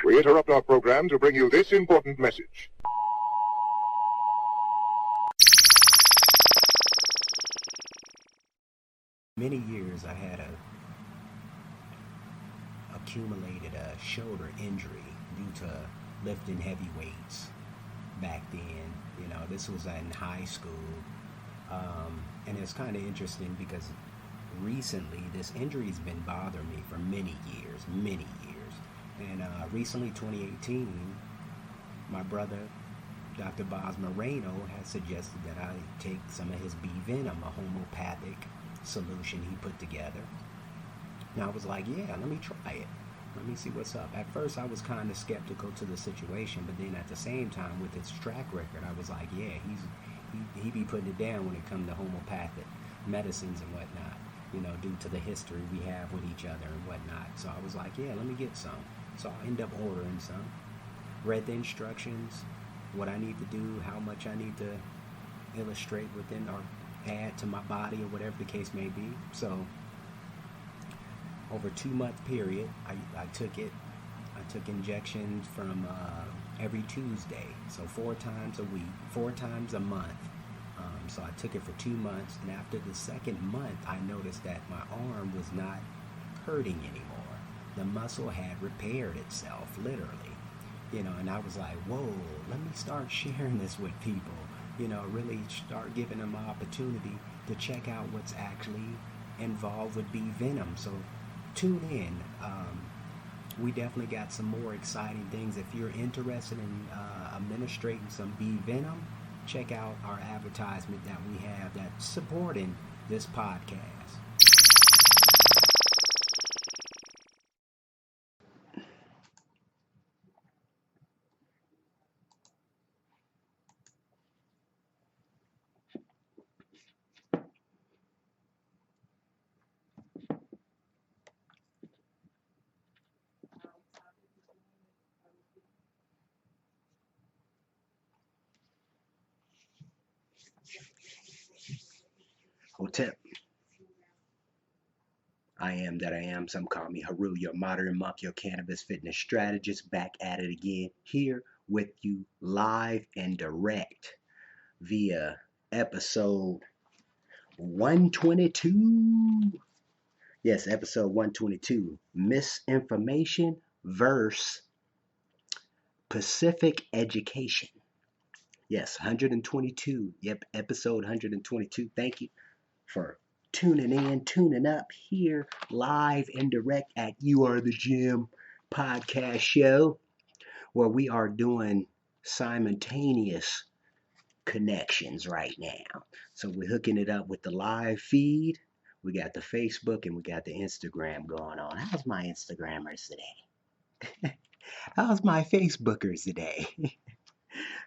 We interrupt our program to bring you this important message. Many years I had accumulated a shoulder injury due to lifting heavy weights back then. You know, this was in high school. And it's kind of interesting because recently this injury's been bothering me for many years. And recently, 2018, my brother, Dr. Boz Moreno, has suggested that I take some of his bee venom, a homeopathic solution he put together. And I was like, yeah, let me try it. Let me see what's up. At first, I was kind of skeptical to the situation, but then at the same time, with its track record, I was like, yeah, he be putting it down when it comes to homeopathic medicines and whatnot, you know, due to the history we have with each other and whatnot. So I was like, yeah, let me get some. So I end up ordering some, read the instructions, what I need to do, how much I need to illustrate within or add to my body or whatever the case may be. So over a 2-month period, I took it. I took injections from every Tuesday, so 4 times a week, 4 times a month. So I took it for 2 months, and after the second month, I noticed that my arm was not hurting anymore. The muscle had repaired itself, literally, you know, and I was like, whoa, let me start sharing this with people, you know, really start giving them an opportunity to check out what's actually involved with bee venom. So tune in. We definitely got some more exciting things. If you're interested in administrating some bee venom, check out our advertisement that we have that's supporting this podcast. Hotep. I am that I am. Some call me Haru, your modern monk, your cannabis fitness strategist, back at it again, here with you live and direct via episode 122. Yes, episode 122. Misinformation versus Pacific education. Yes, 122. Yep, episode 122. Thank you for tuning in, tuning up here live and direct at You Are the Gym podcast show, where we are doing simultaneous connections right now. So we're hooking it up with the live feed. We got the Facebook and we got the Instagram going on. How's my Instagrammers today? How's my Facebookers today?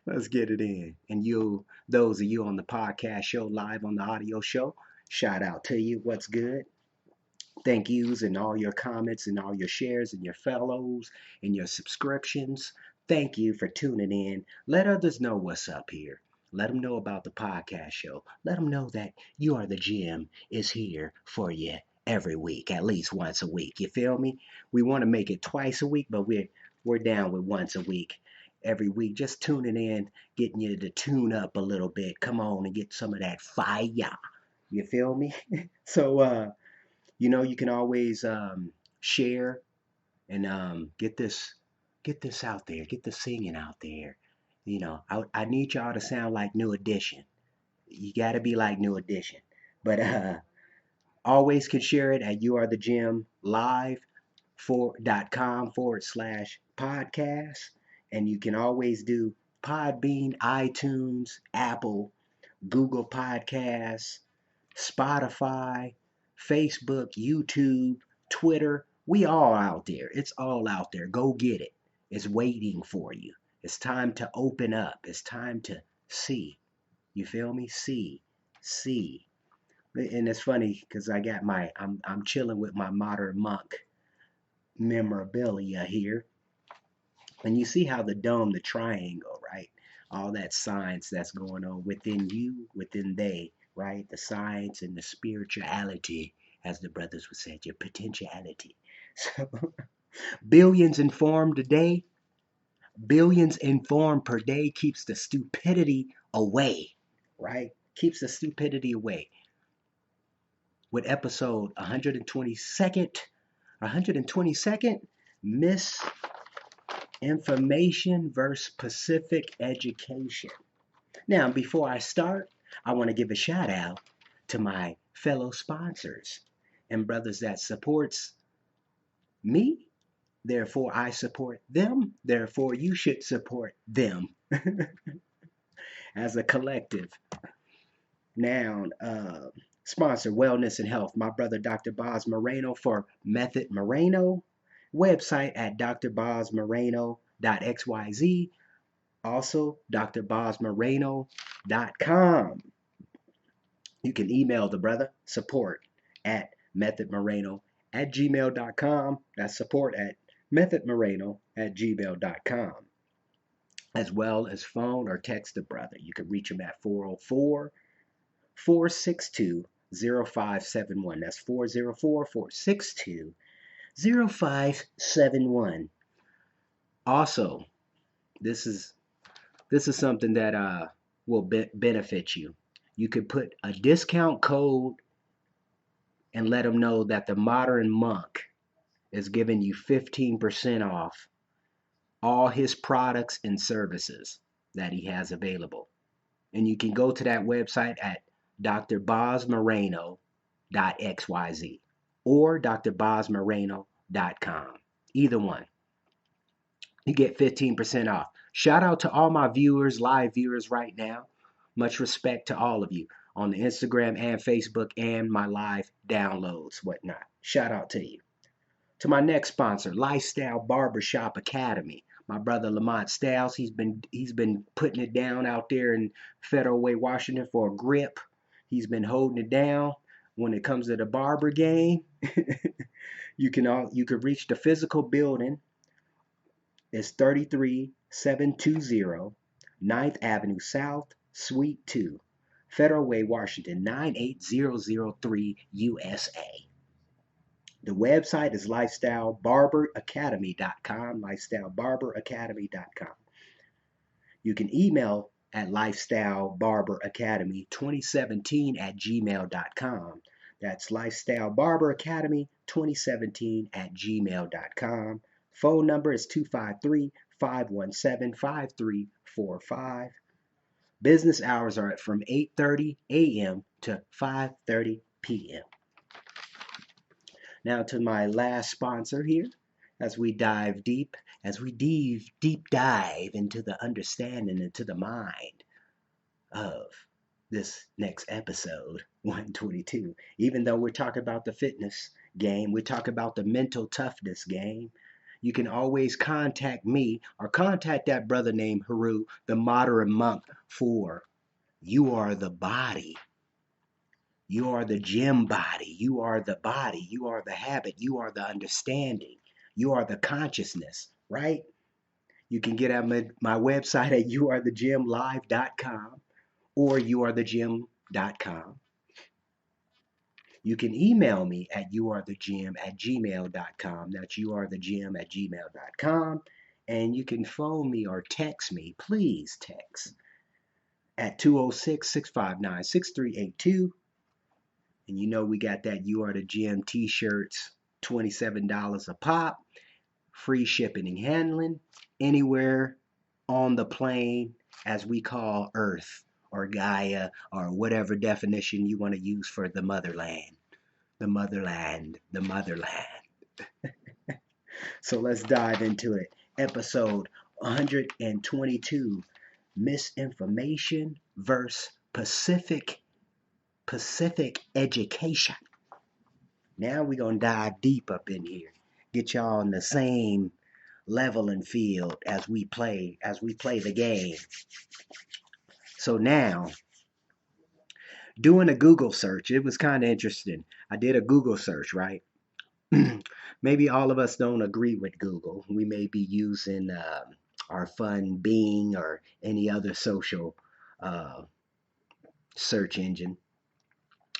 Let's get it in. And you, those of you on the podcast show, live on the audio show, shout out to you. What's good? Thank yous and all your comments and all your shares and your fellows and your subscriptions. Thank you for tuning in. Let others know what's up here. Let them know about the podcast show. Let them know that You Are the Gym is here for you every week, at least once a week. You feel me? We want to make it twice a week, but we're down with once a week. Every week, just tuning in, getting you to tune up a little bit. Come on and get some of that fire. You feel me? So, you know, you can always share and get this out there. Get the singing out there. You know, I need y'all to sound like New Edition. You got to be like New Edition. But always can share it at youarethegym.com/podcast. And you can always do Podbean, iTunes, Apple, Google Podcasts, Spotify, Facebook, YouTube, Twitter. We all out there. It's all out there. Go get it. It's waiting for you. It's time to open up. It's time to see. You feel me? See. And it's funny because I got I'm chilling with my modern monk memorabilia here. And you see how the dome, the triangle, right? All that science that's going on within you, within they, right? The science and the spirituality, as the brothers would say, your potentiality. So, billions informed today, Billions informed per day keeps the stupidity away, right? Keeps the stupidity away. With episode 122nd, Misinformation versus Pacific Education. Now, before I start, I want to give a shout out to my fellow sponsors and brothers that supports me. Therefore, I support them. Therefore, you should support them as a collective. Now, sponsor Wellness and Health. My brother, Dr. Boz Moreno for Method Moreno. Website at drbozmoreno.xyz. Also, drbozmoreno.com. You can email the brother, support at methodmoreno@gmail.com. That's support at methodmoreno@gmail.com. As well as phone or text the brother. You can reach him at 404-462-0571. That's 404-462-0571. Also, this is something that will benefit you. You could put a discount code and let them know that the Modern Monk is giving you 15% off all his products and services that he has available. And you can go to that website at drbozmoreno.xyz or drbozmoreno.com. Either one. You get 15% off. Shout out to all my viewers, live viewers right now. Much respect to all of you on the Instagram and Facebook and my live downloads, whatnot. Shout out to you. To my next sponsor, Lifestyle Barbershop Academy. My brother Lamont Styles, he's been putting it down out there in Federal Way, Washington for a grip. He's been holding it down when it comes to the barber game. You can reach the physical building. It's 33720 9th Avenue South, Suite 2, Federal Way, Washington 98003 USA. The website is lifestylebarberacademy.com, lifestylebarberacademy.com. You can email at lifestylebarberacademy2017@gmail.com. That's lifestylebarberacademy2017@gmail.com. Phone number is 253-517-5345. Business hours are from 8:30 a.m. to 5:30 p.m. Now to my last sponsor here, as we deep dive into the understanding, into the mind of this next episode, 122. Even though we're talking about the fitness game, we're talking about the mental toughness game. You can always contact me or contact that brother named Haru, the Modern Monk, for you are the body. You are the gym body. You are the body. You are the habit. You are the understanding. You are the consciousness, right? You can get at my website at youarethegymlive.com or youarethegym.com. You can email me at youarethegym@gmail.com. That's youarethegym@gmail.com. And you can phone me or text me. Please text at 206-659-6382. And you know we got that You Are the Gym t-shirts, $27 a pop. Free shipping and handling anywhere on the plane, as we call Earth or Gaia or whatever definition you want to use for the motherland. The motherland. The motherland. So let's dive into it. Episode 122, Misinformation versus Pacific Education. Now we're going to dive deep up in here. Get y'all in the same level and field as we play the game. So now, doing a Google search, it was kind of interesting. I did a Google search, right? Maybe all of us don't agree with Google. We may be using our fun Bing or any other social search engine.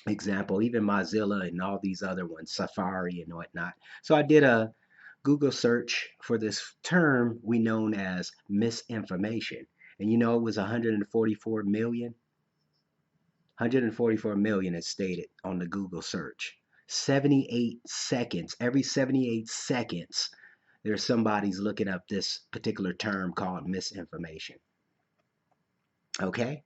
Example, even Mozilla and all these other ones, Safari and whatnot. So I did a Google search for this term we known as misinformation. And you know it was 144 million? 144 million is stated on the Google search. 78 seconds, every 78 seconds, there's somebody's looking up this particular term called misinformation. Okay?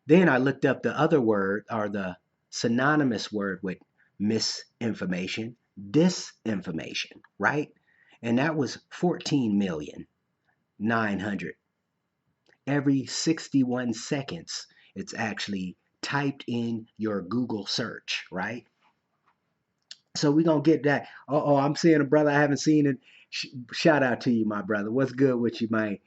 Then I looked up the other word, or the synonymous word with misinformation, disinformation, right? And that was 14,900,000. Every 61 seconds, it's actually typed in your Google search, right? So we're going to get that. Oh, I'm seeing a brother I haven't seen it. Shout out to you, my brother. What's good with you, man?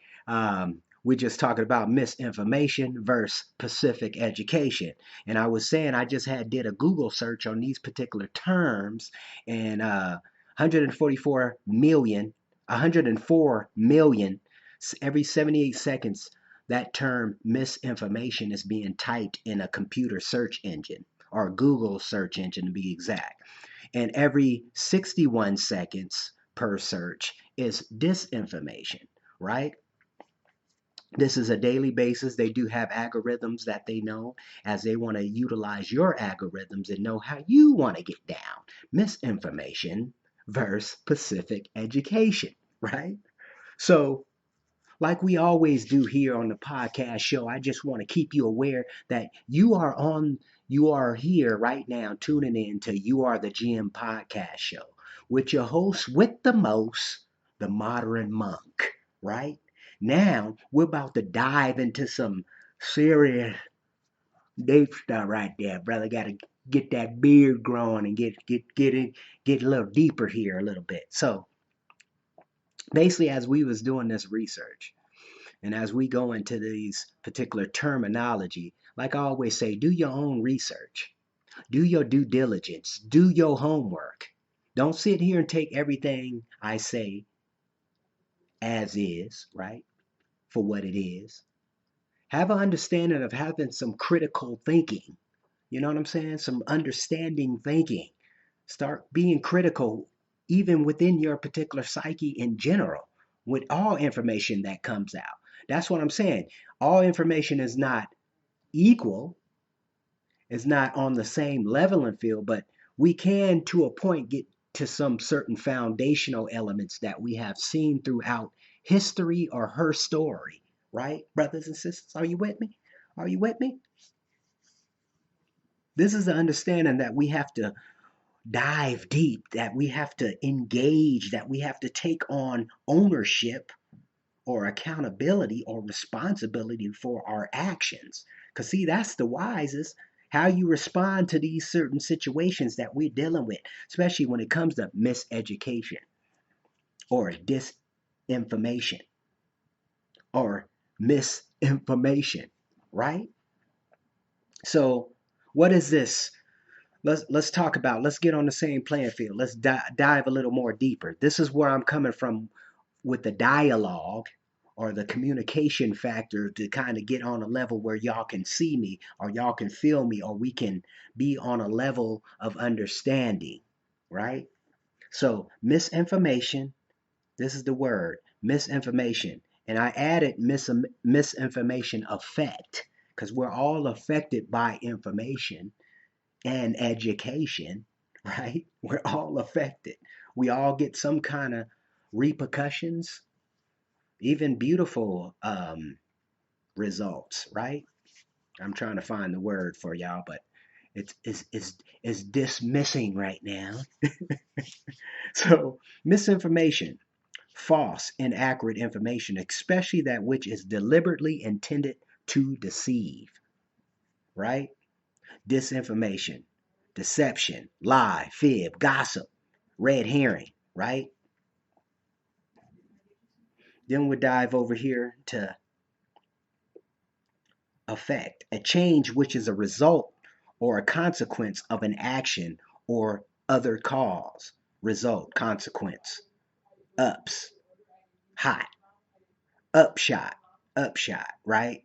We're just talking about misinformation versus Pacific education. And I was saying I just did a Google search on these particular terms, and 144 million, 104 million, every 78 seconds, that term misinformation is being typed in a computer search engine, or Google search engine to be exact. And every 61 seconds per search is disinformation, right? This is a daily basis. They do have algorithms that they know, as they want to utilize your algorithms and know how you want to get down. Misinformation versus Pacific education, right? So, like we always do here on the podcast show, I just want to keep you aware that you are here right now tuning in to You Are the GM podcast show with your host with the most, the modern monk, right? Now we're about to dive into some serious deep stuff right there, brother. Got to get that beard growing and get a little deeper here a little bit. So basically, as we was doing this research, and as we go into these particular terminology, like I always say, do your own research, do your due diligence, do your homework. Don't sit here and take everything I say as is, right, for what it is. Have an understanding of having some critical thinking. You know what I'm saying? Some understanding thinking. Start being critical, even within your particular psyche in general, with all information that comes out. That's what I'm saying. All information is not equal, is not on the same level and field, but we can, to a point, get to some certain foundational elements that we have seen throughout history or her story, right, brothers and sisters? Are you with me? Are you with me? This is the understanding that we have to dive deep, that we have to engage, that we have to take on ownership or accountability or responsibility for our actions. Because, see, that's the wisest. How you respond to these certain situations that we're dealing with, especially when it comes to miseducation or disinformation or misinformation, right? So, what is this? Let's talk about. Let's get on the same playing field. Let's dive a little more deeper. This is where I'm coming from with the dialogue or the communication factor, to kind of get on a level where y'all can see me or y'all can feel me, or we can be on a level of understanding, right? So misinformation, this is the word, misinformation. And I added misinformation effect, because we're all affected by information and education, right? We're all affected. We all get some kind of repercussions, even beautiful results, right? I'm trying to find the word for y'all, but it's dismissing right now. So misinformation, false, inaccurate information, especially that which is deliberately intended to deceive, right? Disinformation, deception, lie, fib, gossip, red herring, right? Then we'll dive over here to effect, a change which is a result or a consequence of an action or other cause. Result, consequence. Ups, hot, upshot, right?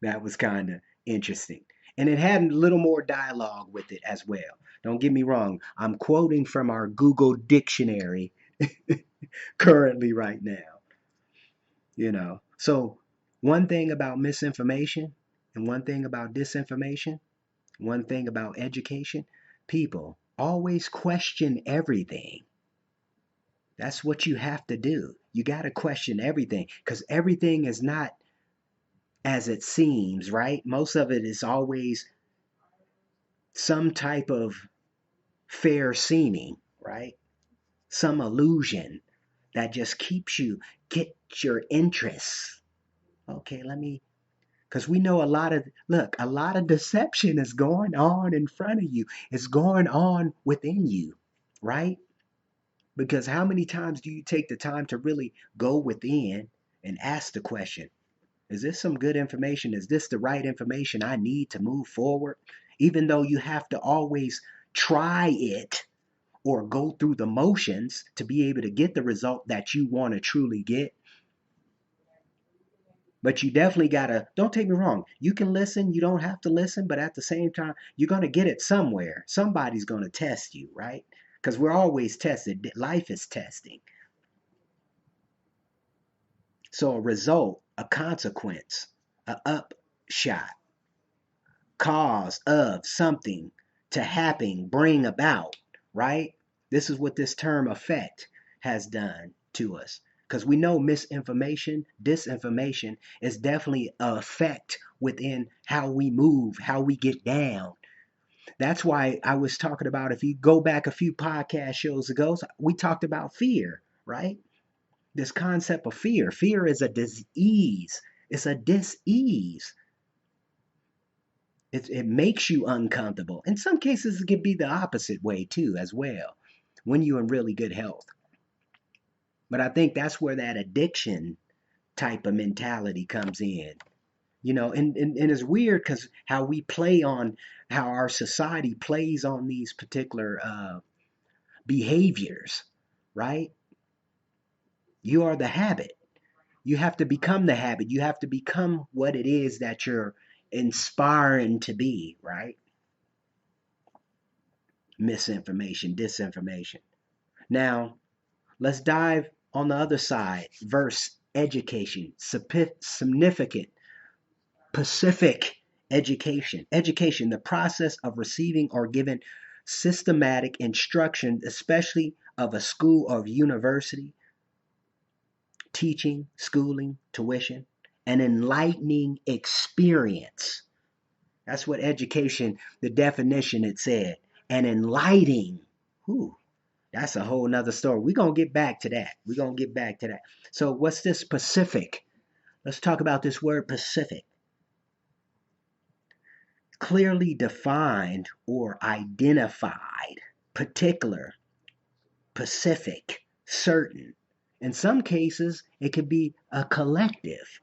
That was kind of interesting. And it had a little more dialogue with it as well. Don't get me wrong. I'm quoting from our Google dictionary currently right now. So one thing about misinformation and one thing about disinformation, one thing about education, people always question everything. That's what you have to do. You got to question everything because everything is not as it seems, right? Most of it is always some type of fair seeming, right? Some illusion that just keeps you, get your interest. Okay, because we know a lot of deception is going on in front of you. It's going on within you, right? Because how many times do you take the time to really go within and ask the question, is this some good information? Is this the right information I need to move forward? Even though you have to always try it or go through the motions to be able to get the result that you want to truly get. But you definitely gotta, don't take me wrong, you can listen, you don't have to listen, but at the same time, you're gonna get it somewhere. Somebody's gonna test you, right? Because we're always tested. Life is testing. So a result, a consequence, a upshot, cause of something to happen, bring about, right? This is what this term effect has done to us. Because we know misinformation, disinformation is definitely an effect within how we move, how we get down. That's why I was talking about, if you go back a few podcast shows ago, we talked about fear, right? This concept of fear. Fear is a disease. It's a dis-ease. It makes you uncomfortable. In some cases, it can be the opposite way too, as well, when you're in really good health. But I think that's where that addiction type of mentality comes in. And it's weird because how our society plays on these particular behaviors, right? You are the habit. You have to become the habit. You have to become what it is that you're inspiring to be, right? Misinformation, disinformation. Now, let's dive on the other side. Verse education, significant, Pacific education. Education, the process of receiving or giving systematic instruction, especially of a school or university, teaching, schooling, tuition, an enlightening experience. That's what education, the definition it said, an enlightening. Whew, that's a whole nother story. We're going to get back to that. So what's this Pacific? Let's talk about this word Pacific. Clearly defined or identified, particular, specific, certain. In some cases, it could be a collective,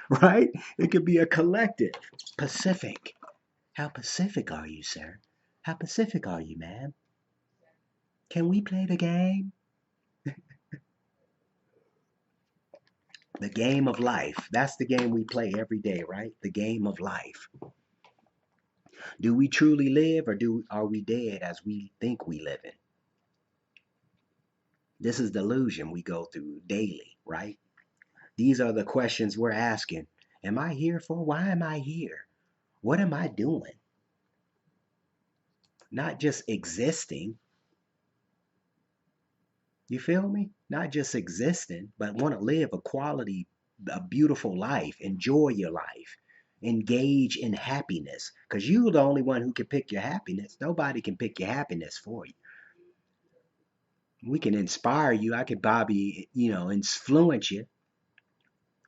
right? It could be a collective. Pacific. How Pacific are you, sir? How Pacific are you, ma'am? Can we play the game? The game of life. That's the game we play every day, right? The game of life. Do we truly live, or are we dead as we think we live in? This is the illusion we go through daily, right? These are the questions we're asking. Am I here for? Why am I here? What am I doing? Not just existing. You feel me? Not just existing, but want to live a beautiful life. Enjoy your life. Engage in happiness. Because you're the only one who can pick your happiness. Nobody can pick your happiness for you. We can inspire you. I could Bobby, influence you.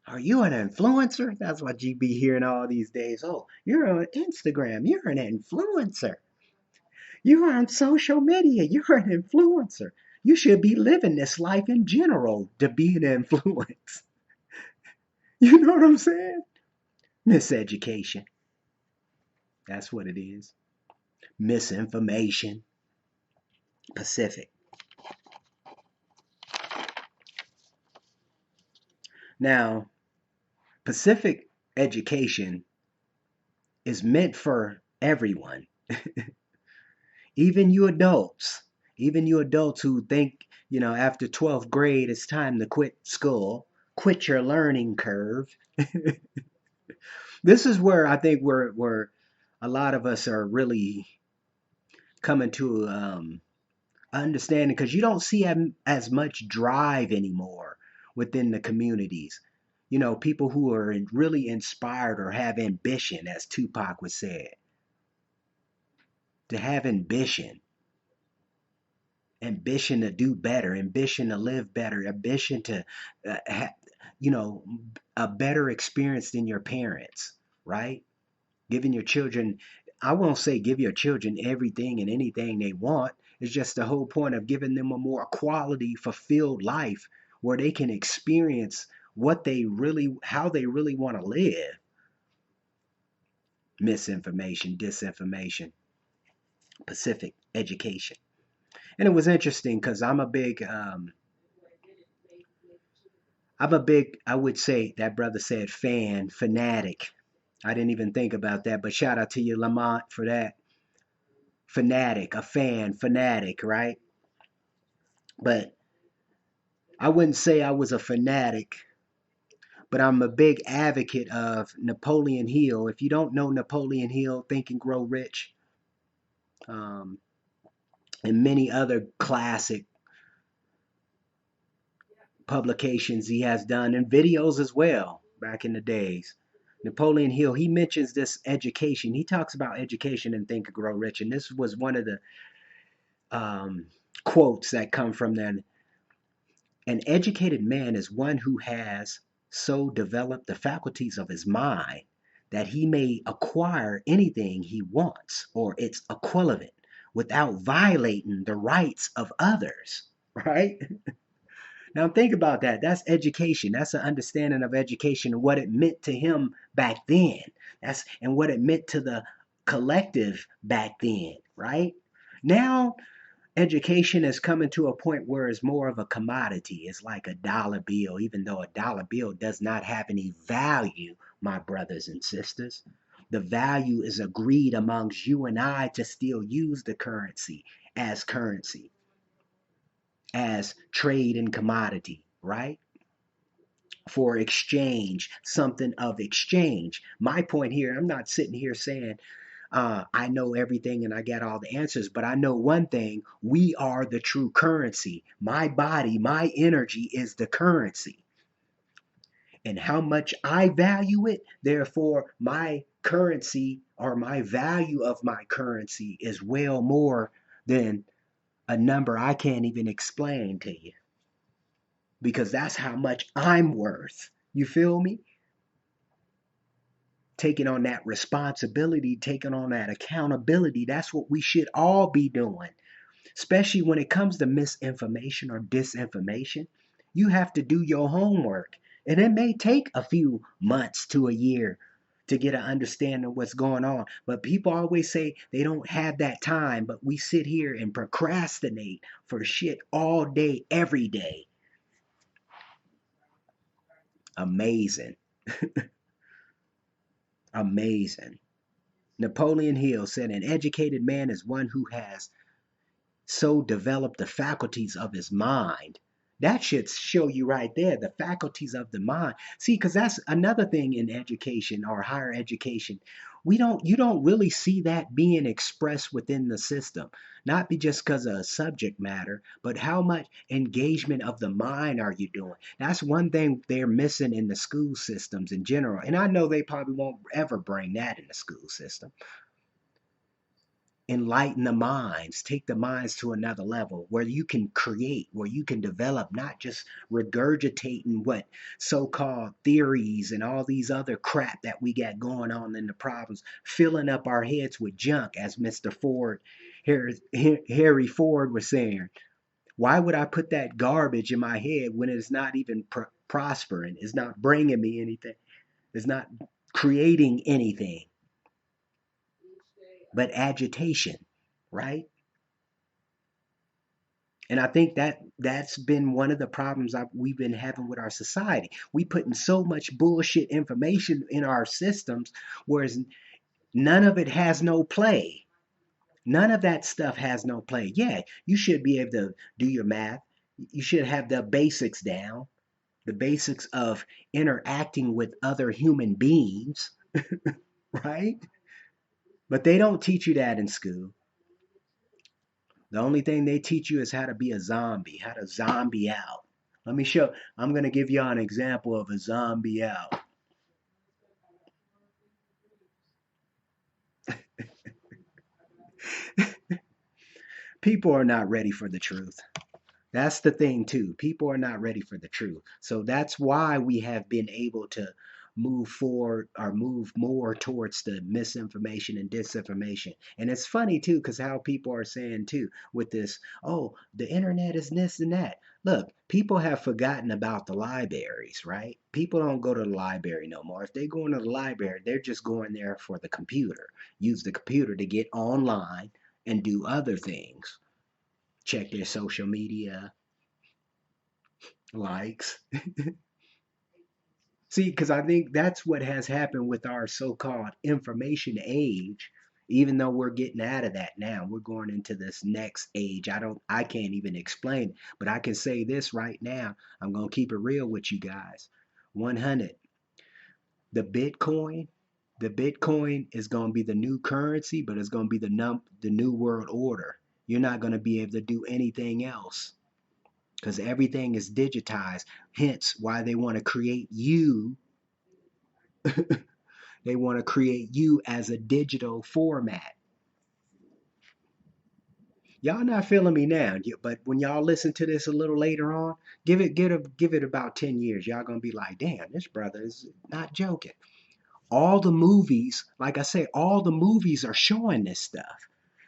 Are you an influencer? That's what you be hearing all these days. Oh, you're on Instagram. You're an influencer. You're on social media. You're an influencer. You should be living this life in general to be an influence. You know what I'm saying? Miseducation. That's what it is. Misinformation. Pacific. Now, Pacific education is meant for everyone. Even you adults who think After 12th grade, it's time to quit school, quit your learning curve. This is where I think we're a lot of us are really coming to understanding, because you don't see as much drive anymore within the communities. People who are really inspired or have ambition, as Tupac would say, to have ambition to do better, ambition to live better, ambition to have, a better experience than your parents, right? Giving your children, I won't say give your children everything and anything they want. It's just the whole point of giving them a more quality, fulfilled life where they can experience how they really want to live. Misinformation, disinformation, Pacific education. And it was interesting because I would say that brother said fanatic. I didn't even think about that, but shout out to you, Lamont, for that. Fanatic, a fan, fanatic, right? But I wouldn't say I was a fanatic, but I'm a big advocate of Napoleon Hill. If you don't know Napoleon Hill, Think and Grow Rich, um, and many other classic publications he has done, and videos as well back in the days. Napoleon Hill, he mentions this education. He talks about education and Think and Grow Rich, and this was one of the um, quotes that come from that. An educated man is one who has so developed the faculties of his mind that he may acquire anything he wants or its equivalent without violating the rights of others, right? Now think about that. That's education. That's an understanding of education and what it meant to him back then. And what it meant to the collective back then, right? Now education is coming to a point where it's more of a commodity. It's like a dollar bill, even though a dollar bill does not have any value, my brothers and sisters. The value is agreed amongst you and I to still use the currency, as trade and commodity, right? For exchange, something of exchange. My point here, I'm not sitting here saying I know everything and I got all the answers, but I know one thing: we are the true currency. My body, my energy is the currency. And how much I value it, therefore, my currency or my value of my currency is well more than a number I can't even explain to you, because that's how much I'm worth. You feel me? Taking on that responsibility, taking on that accountability. That's what we should all be doing, especially when it comes to misinformation or disinformation. You have to do your homework, and it may take a few months to a year to get an understanding of what's going on. But people always say they don't have that time, but we sit here and procrastinate for shit all day, every day. Amazing. Amazing. Napoleon Hill said an educated man is one who has so developed the faculties of his mind. That should show you right there the faculties of the mind. See, because that's another thing in education or higher education. You don't really see that being expressed within the system. Not be just because of subject matter, but how much engagement of the mind are you doing? That's one thing they're missing in the school systems in general. And I know they probably won't ever bring that in the school system. Enlighten the minds, take the minds to another level where you can create, where you can develop, not just regurgitating what so-called theories and all these other crap that we got going on in the problems, filling up our heads with junk, as Mr. Ford, Harry Ford was saying. Why would I put that garbage in my head when it's not even prospering? It's not bringing me anything. It's not creating anything but agitation, right? And I think that's been one of the problems we've been having with our society. We putting so much bullshit information in our systems, whereas none of it has no play. None of that stuff has no play. Yeah, you should be able to do your math. You should have the basics down, the basics of interacting with other human beings, right? But they don't teach you that in school. The only thing they teach you is how to be a zombie, how to zombie out. Let me show, I'm going to give you an example of a zombie out. People are not ready for the truth. That's the thing too. People are not ready for the truth. So that's why we have been able to move forward or move more towards the misinformation and disinformation. And it's funny too, because how people are saying too with this, oh, the internet is this and that. Look, people have forgotten about the libraries, right? People don't go to the library no more. If they go into the library, they're just going there for the computer. Use the computer to get online and do other things. Check their social media, likes. See, because I think that's what has happened with our so-called information age. Even though we're getting out of that now, we're going into this next age. I can't even explain it, but I can say this right now. I'm gonna keep it real with you guys. 100. The Bitcoin, the Bitcoin is gonna be the new currency, but it's gonna be the new world order. You're not gonna be able to do anything else because everything is digitized. Hence why they want to create you. They want to create you as a digital format. Y'all not feeling me now, but when y'all listen to this a little later on, give it about 10 years. Y'all gonna be like, damn, this brother is not joking. All the movies, like I say, all the movies are showing this stuff.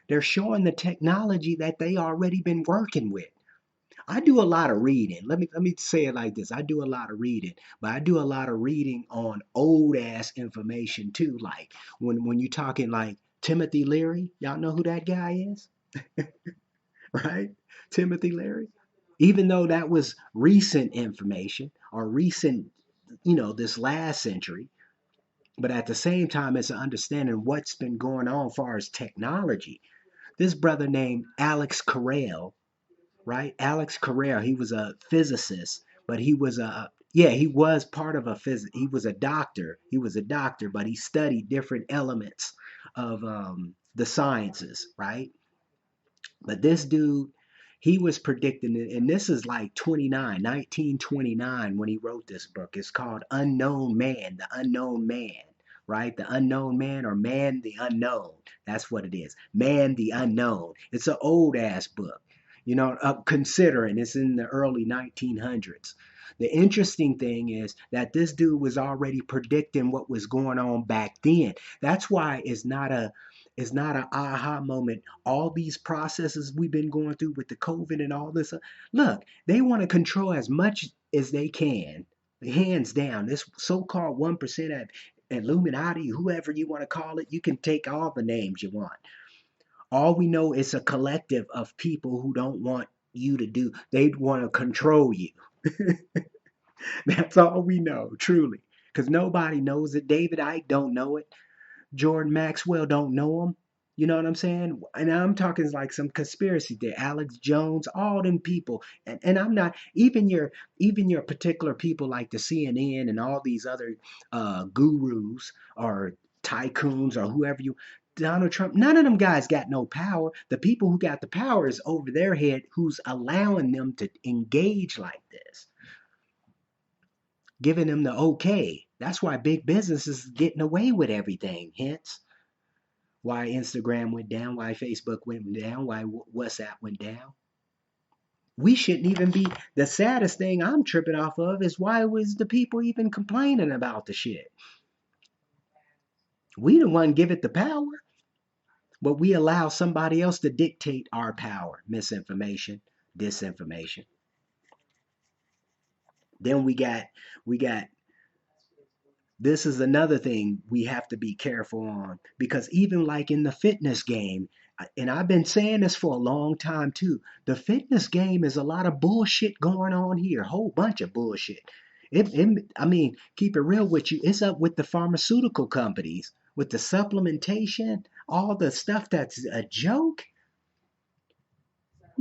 They're showing the technology that they already been working with. I do a lot of reading. Let me say it like this. I do a lot of reading, but I do a lot of reading on old ass information too. Like when you're talking like Timothy Leary, y'all know who that guy is, right? Timothy Leary. Even though that was recent information or recent, this last century, but at the same time, it's an understanding what's been going on as far as technology. This brother named Alex Carrel, right? Alex Carrera, he was a physicist, but he was he was part of he was a doctor. He was a doctor, but he studied different elements of the sciences, right? But this dude, he was predicting it, and this is like 1929 when he wrote this book. It's called Unknown Man, the Unknown Man, right? The Unknown Man or Man the Unknown. That's what it is. Man the Unknown. It's an old ass book. Considering it's in the early 1900s. The interesting thing is that this dude was already predicting what was going on back then. That's why it's not an aha moment. All these processes we've been going through with the COVID and all this. Look, they want to control as much as they can, hands down. This so-called 1% of Illuminati, whoever you want to call it, you can take all the names you want. All we know is a collective of people who don't want you to do. They want to control you. That's all we know, truly. Because nobody knows it. David Icke don't know it. Jordan Maxwell don't know him. You know what I'm saying? And I'm talking like some conspiracy there. Alex Jones, all them people. And I'm not even your particular people like the CNN and all these other gurus or tycoons or whoever you Donald Trump, none of them guys got no power. The people who got the power is over their head who's allowing them to engage like this, giving them the okay. That's why big business is getting away with everything. Hence, why Instagram went down, why Facebook went down, why WhatsApp went down. We shouldn't even be. The saddest thing I'm tripping off of is why was the people even complaining about the shit? We the one give it the power, but we allow somebody else to dictate our power. Misinformation, disinformation. Then we got this is another thing we have to be careful on because even like in the fitness game, and I've been saying this for a long time too, the fitness game is a lot of bullshit going on here, a whole bunch of bullshit. I mean, keep it real with you, it's up with the pharmaceutical companies, with the supplementation, all the stuff that's a joke.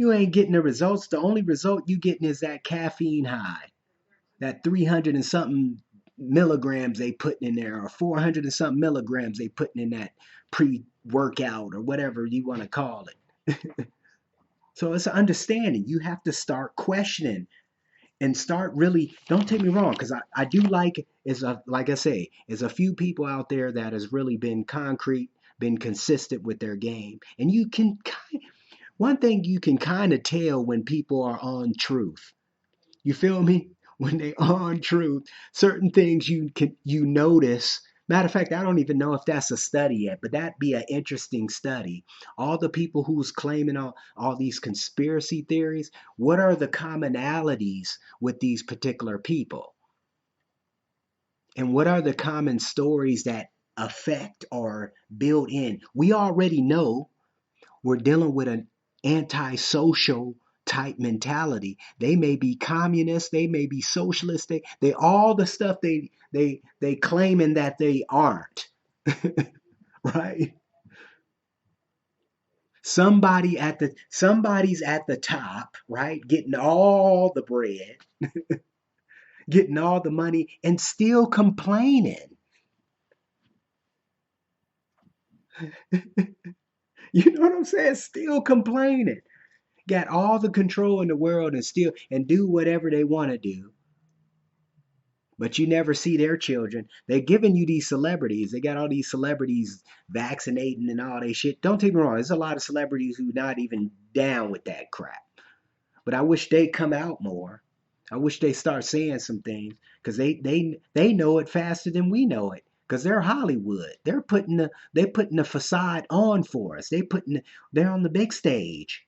You ain't getting the results. The only result you getting is that caffeine high, that 300 and something milligrams they putting in there, or 400 and something milligrams they putting in that pre-workout or whatever you want to call it. So it's an understanding. You have to start questioning and start really, don't take me wrong, because I do like, like I say, there's a few people out there that has really been concrete, been consistent with their game. And you can, one thing you can kind of tell when people are on truth. You feel me? When they on truth, certain things you notice. Matter of fact, I don't even know if that's a study yet, but that'd be an interesting study. All the people who's claiming all these conspiracy theories, what are the commonalities with these particular people? And what are the common stories that affect or build in? We already know we're dealing with an antisocial type mentality. They may be communists, they may be socialists, they all the stuff they claiming that they aren't. Right? Somebody's at the top, right? Getting all the bread, getting all the money, and still complaining. You know what I'm saying? Still complaining. Got all the control in the world and do whatever they want to do. But you never see their children. They're giving you these celebrities. They got all these celebrities vaccinating and all that shit. Don't take me wrong. There's a lot of celebrities who not even down with that crap. But I wish they come out more. I wish they start saying some things, because they know it faster than we know it. Because they're Hollywood. They're putting the facade on for us. They're on the big stage.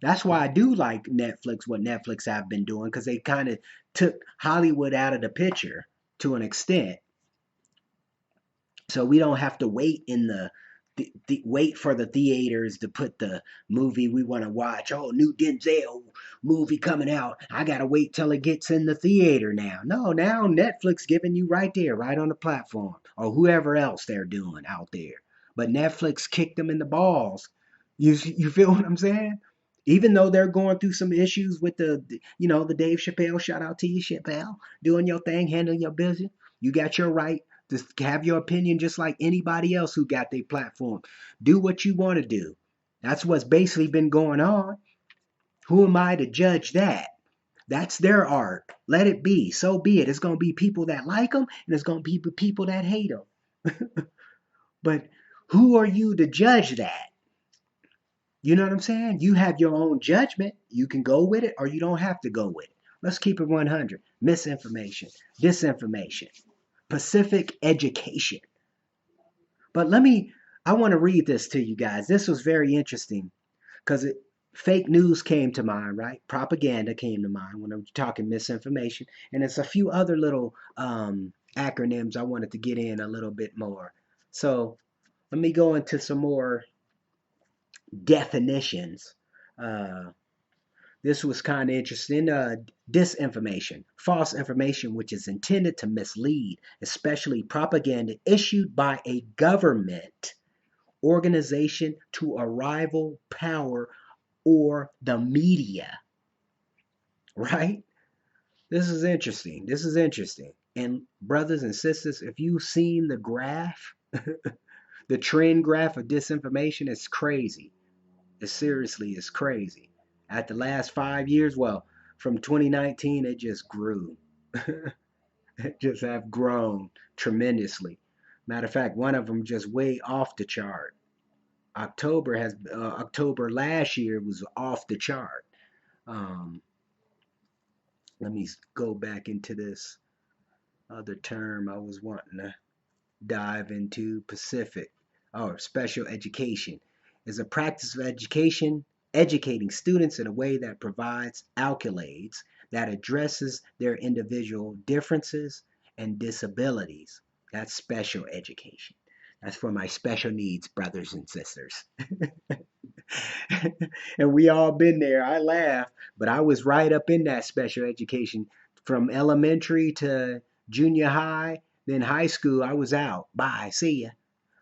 That's why I do like Netflix, what Netflix have been doing, because they kind of took Hollywood out of the picture to an extent. So we don't have to wait wait for the theaters to put the movie we want to watch. Oh, new Denzel movie coming out. I gotta wait till it gets in the theater now. No, now Netflix giving you right there, right on the platform, or whoever else they're doing out there. But Netflix kicked them in the balls. You feel what I'm saying? Even though they're going through some issues with the Dave Chappelle, shout out to you, Chappelle, doing your thing, handling your business. You got your right to have your opinion just like anybody else who got their platform. Do what you want to do. That's what's basically been going on. Who am I to judge that? That's their art. Let it be. So be it. It's going to be people that like them, and it's going to be people that hate them. But who are you to judge that? You know what I'm saying? You have your own judgment. You can go with it or you don't have to go with it. Let's keep it 100. Misinformation, disinformation, Pacific education. But I want to read this to you guys. This was very interesting because fake news came to mind, right? Propaganda came to mind when I'm talking misinformation. And it's a few other little acronyms I wanted to get in a little bit more. So let me go into some more definitions. Uh, this was kind of interesting. Disinformation, false information which is intended to mislead, especially propaganda issued by a government organization to a rival power or the media. Right? This is interesting. This is interesting. And brothers and sisters, if you've seen the graph, the trend graph of disinformation, it's crazy. It's crazy. At the last 5 years, well, from 2019, it just grew. It just have grown tremendously. Matter of fact, one of them just way off the chart. October last year was off the chart. Um, Let me go back into this other term I was wanting to dive into. Pacific, or special education, is a practice of educating students in a way that provides accolades that addresses their individual differences and disabilities. That's special education. That's for my special needs brothers and sisters. And we all been there. I laugh, but I was right up in that special education from elementary to junior high, then high school. I was out. Bye, see ya.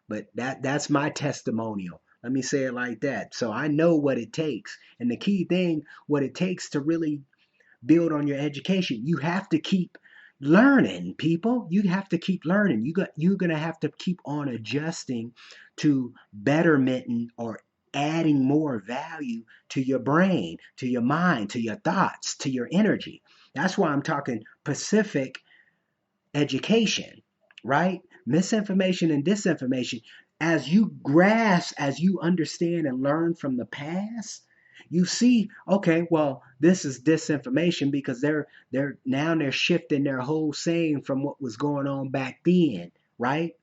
But that's my testimonial. Let me say it like that. So I know what it takes. And the key thing, what it takes to really build on your education, you have to keep learning, people. You have to keep learning. You're gonna have to keep on adjusting to betterment or adding more value to your brain, to your mind, to your thoughts, to your energy. That's why I'm talking Pacific education, right? Misinformation and disinformation. As you grasp, as you understand and learn from the past, you see, okay, well, this is disinformation because they're shifting their whole saying from what was going on back then, right?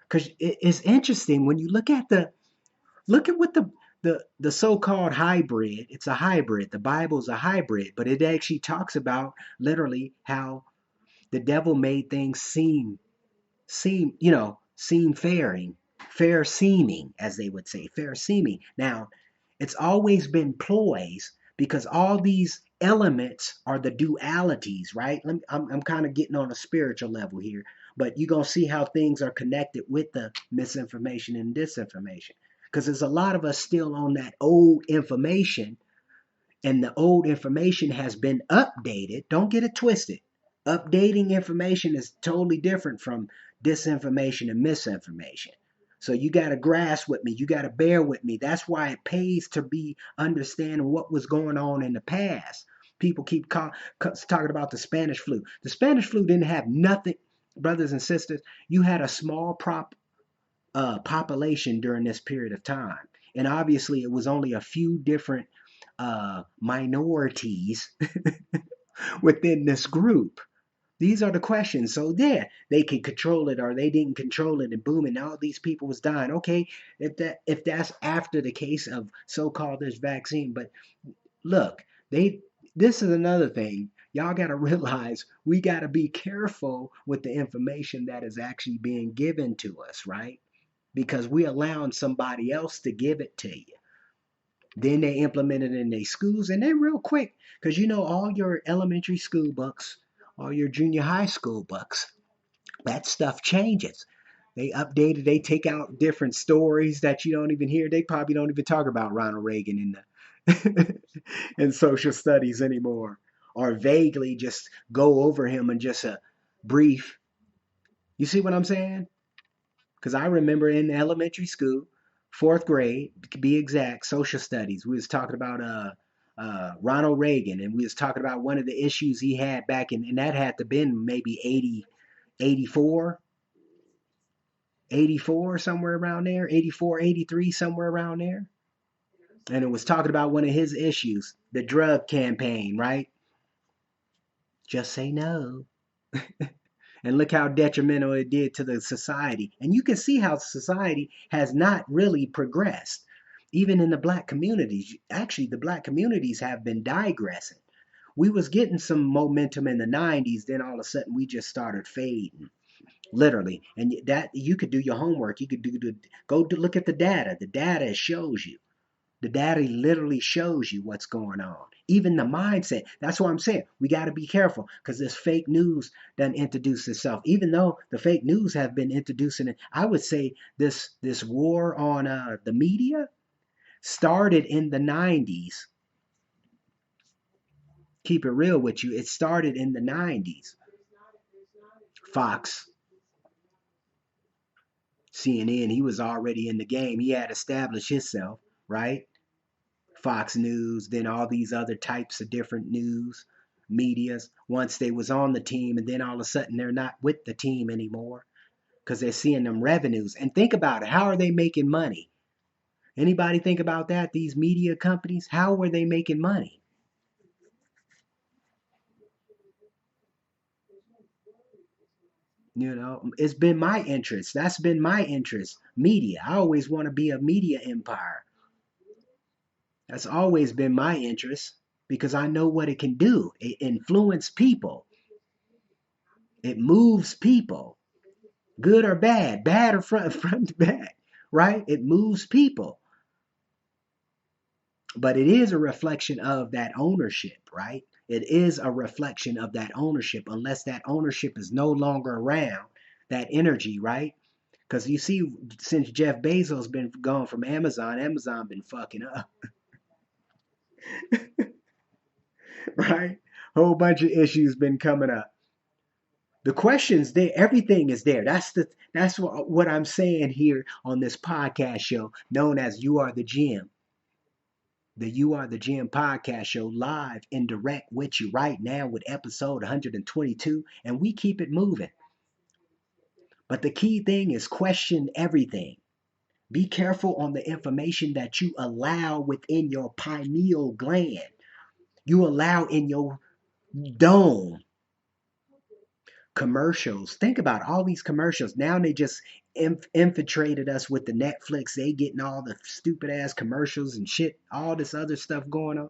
Because it's interesting when you look at what the so-called hybrid. It's a hybrid. The Bible's a hybrid, but it actually talks about literally how the devil made things seem fair seeming, as they would say, fair seeming. Now, it's always been ploys because all these elements are the dualities, right? I'm kind of getting on a spiritual level here, but you're going to see how things are connected with the misinformation and disinformation. Because there's a lot of us still on that old information, and the old information has been updated. Don't get it twisted. Updating information is totally different from disinformation and misinformation. So you got to grasp with me. You got to bear with me. That's why it pays to be understanding what was going on in the past. People keep talking about the Spanish flu. The Spanish flu didn't have nothing, brothers and sisters. You had a small population during this period of time. And obviously, it was only a few different minorities within this group. These are the questions. So there, they could control it or they didn't control it, and boom, and all these people was dying. Okay, if that's after the case of so-called this vaccine, but look, this is another thing. Y'all got to realize we got to be careful with the information that is actually being given to us, right? Because we allowing somebody else to give it to you. Then they implement it in their schools, and then real quick, because all your elementary school books, all your junior high school books, that stuff changes. They update it. They take out different stories that you don't even hear. They probably don't even talk about Ronald Reagan in the in social studies anymore, or vaguely just go over him in just a brief. You see what I'm saying? Because I remember in elementary school, fourth grade, to be exact, social studies, we was talking about Ronald Reagan, and we was talking about one of the issues he had back in, and that had to been maybe 80, 84, 84, somewhere around there, 84, 83, somewhere around there. And it was talking about one of his issues, the drug campaign, right? Just say no. And look how detrimental it did to the society. And you can see how society has not really progressed. Even in the black communities, actually the black communities have been digressing. We was getting some momentum in the 90s, then all of a sudden we just started fading. Literally. And that you could do your homework. You could look at the data. The data shows you. The data literally shows you what's going on. Even the mindset. That's what I'm saying. We got to be careful because this fake news doesn't introduce itself. Even though the fake news have been introducing it, I would say this war on the media started in the 90s. Keep it real with you. It started in the 90s. Fox, CNN, he was already in the game. He had established himself, right? Fox News, then all these other types of different news medias once they was on the team, and then all of a sudden they're not with the team anymore because they're seeing them revenues. And think about it, how are they making money? Anybody think about that? These media companies, how were they making money? It's been my interest. That's been my interest. Media. I always want to be a media empire. That's always been my interest because I know what it can do. It influences people. It moves people, good or bad or front to back, right? It moves people. But it is a reflection of that ownership, right? It is a reflection of that ownership, unless that ownership is no longer around, that energy, right? Because you see, since Jeff Bezos been gone from Amazon, Amazon been fucking up, right? Whole bunch of issues been coming up. The questions there, everything is there. That's what I'm saying here on this podcast show known as You Are the Gym. The You Are the Gym podcast show, live and direct with you right now with episode 122, and we keep it moving. But the key thing is question everything. Be careful on the information that you allow within your pineal gland. You allow in your dome. Commercials. Think about all these commercials. Now they just infiltrated us with the Netflix. They getting all the stupid ass commercials and shit, all this other stuff going on.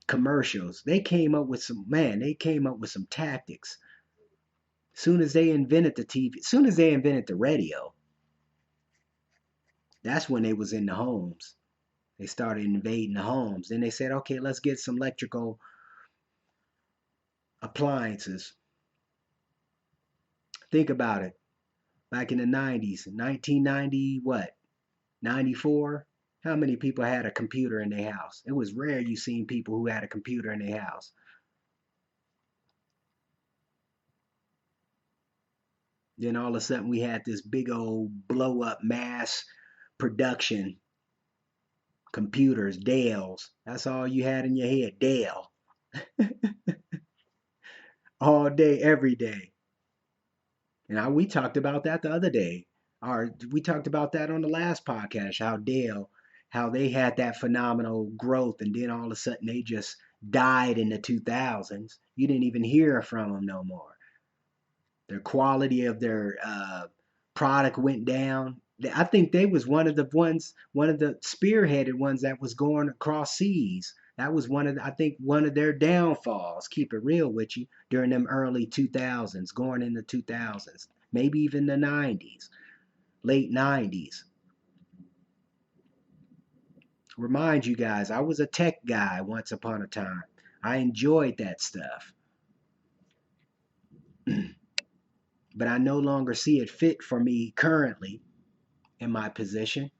Commercials. They came up with some tactics. Soon as they invented the TV, soon as they invented the radio, that's when they was in the homes. They started invading the homes. Then they said, okay, let's get some electrical appliances. Think about it. Back in the 90s, 1990, what? 94? How many people had a computer in their house? It was rare you seen people who had a computer in their house. Then all of a sudden we had this big old blow up mass production computers, Dells. That's all you had in your head, Dell. All day, every day. And we talked about that the other day. We talked about that on the last podcast, how Dell, how they had that phenomenal growth, and then all of a sudden they just died in the 2000s. You didn't even hear from them no more. Their quality of their product went down. I think they was one of the spearheaded ones that was going across seas. That was I think one of their downfalls. Keep it real with you, during them early 2000s, going into 2000s, maybe even the 90s, late 90s. Remind you guys, I was a tech guy once upon a time. I enjoyed that stuff. But I no longer see it fit for me currently in my position,